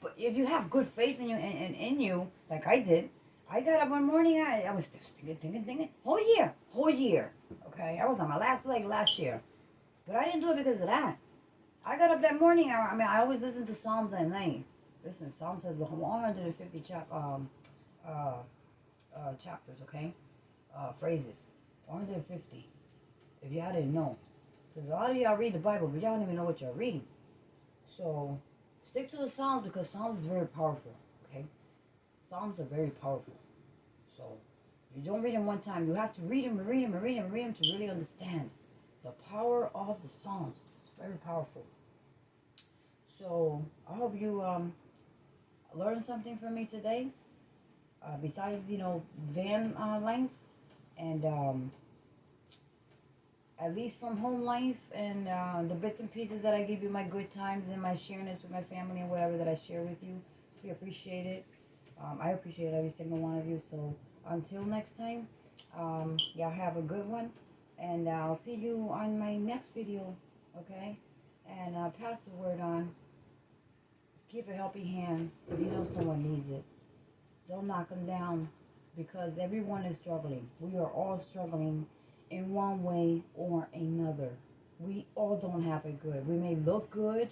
But if you have good faith in you, like I did, I got up one morning. I was thinking, whole year. Okay, I was on my last leg last year, but I didn't do it because of that. I got up that morning. I always listen to Psalms at night. Listen, Psalm says 150 chapters. Okay, phrases, 150. If y'all didn't know, because a lot of y'all read the Bible, but y'all don't even know what y'all reading. So stick to the Psalms, because Psalms is very powerful. Okay, Psalms are very powerful. So you don't read them one time. You have to read them to really understand the power of the Psalms. It's very powerful. So I hope you learned something from me today. Besides, van length and at least from home life and the bits and pieces that I give you, my good times and my sharing this with my family and whatever that I share with you. We appreciate it. I appreciate every single one of you. So until next time, y'all have a good one. And I'll see you on my next video, okay? And pass the word on. Give a helping hand if you know someone needs it. Don't knock them down, because everyone is struggling. We are all struggling in one way or another. We all don't have it good. We may look good,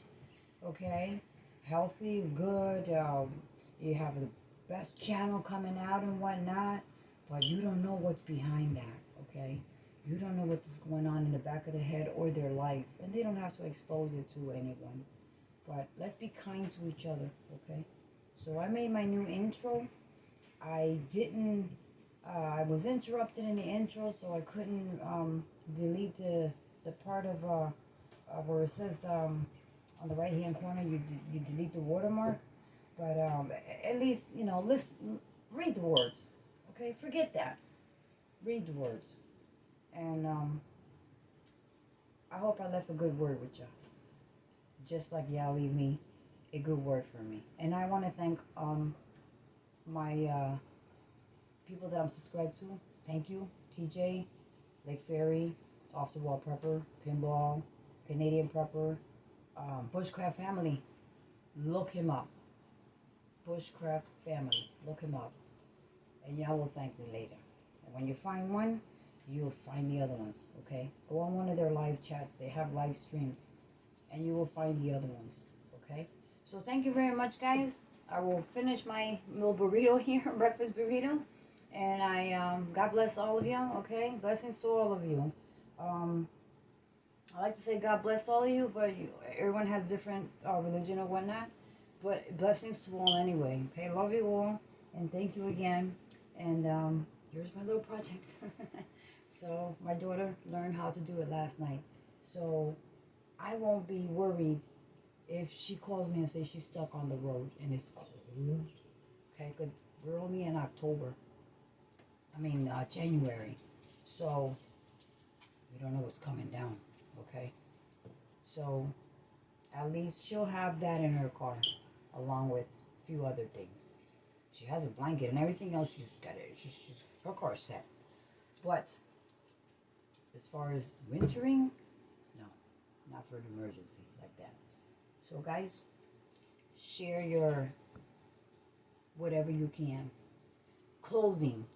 okay? Healthy, good. You have the best channel coming out and whatnot, but you don't know what's behind that, okay? You don't know what's going on in the back of the head or their life, and they don't have to expose it to anyone. But let's be kind to each other, okay? So I made my new intro. I was interrupted in the intro, so I couldn't delete the part of where it says on the right hand corner you delete the watermark. But at least, read the words, okay? Forget that. Read the words. And I hope I left a good word with y'all. Just like y'all leave me a good word for me. And I want to thank my people that I'm subscribed to. Thank you, TJ, Lake Ferry, Off the Wall Prepper, Pinball, Canadian Prepper, Bushcraft Family. Look him up. Bushcraft Family. Look him up. And y'all will thank me later. And when you find one, you'll find the other ones, okay? Go on one of their live chats. They have live streams. And you will find the other ones, okay? So thank you very much, guys. I will finish my little burrito here, breakfast burrito. And God bless all of you, okay? Blessings to all of you. I like to say God bless all of you, but everyone has different religion or whatnot. But blessings to all anyway, okay? Love you all, and thank you again. And here's my little project. So my daughter learned how to do it last night. So I won't be worried if she calls me and says she's stuck on the road and it's cold. Okay, good. We're only in October. January. So we don't know what's coming down. Okay. So at least she'll have that in her car, along with a few other things. She has a blanket and everything else. She's got it. She's her car's set. But as far as wintering, no, not for an emergency like that. So guys, share your whatever you can. Clothing.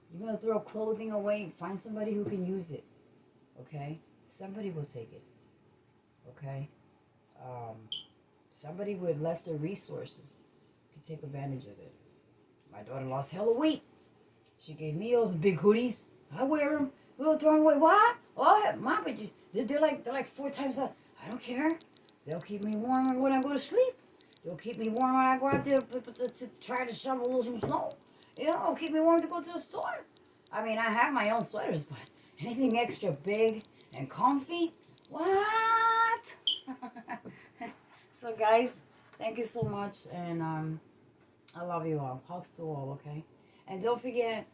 You're going to throw clothing away, find somebody who can use it. Okay? Somebody will take it. Okay? Somebody with lesser resources can take advantage of it. My daughter lost hella weight. She gave me all the big hoodies. I wear them. We'll throw them away. What? Oh, Mom, but they're like 4 times that. I don't care. They'll keep me warm when I go to sleep. They'll keep me warm when I go out there to try to shovel some snow. It'll keep me warm to go to the store. I have my own sweaters, but anything extra big and comfy? What? So, guys, thank you so much, and I love you all. Hugs to all, okay? And don't forget,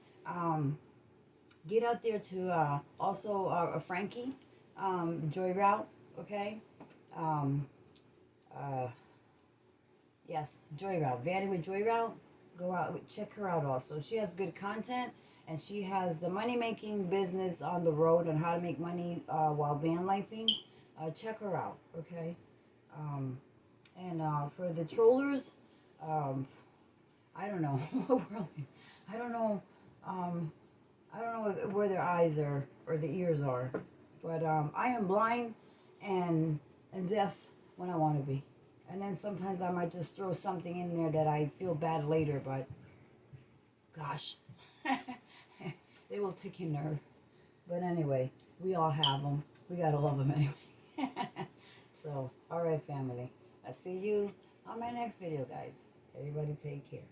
get out there to also Frankie, Joy Route, okay? Yes, Joy Route, Vanny with Joy Route. Go out, check her out also. She has good content, and she has the money-making business on the road on how to make money while van lifing. Check her out, okay? And for the trollers, I don't know. I don't know. I don't know where their eyes are or the ears are, but I am blind and deaf when I want to be. And then sometimes I might just throw something in there that I feel bad later, but gosh, they will tick your nerve. But anyway, we all have them. We gotta love them anyway. So, all right, family. I'll see you on my next video, guys. Everybody take care.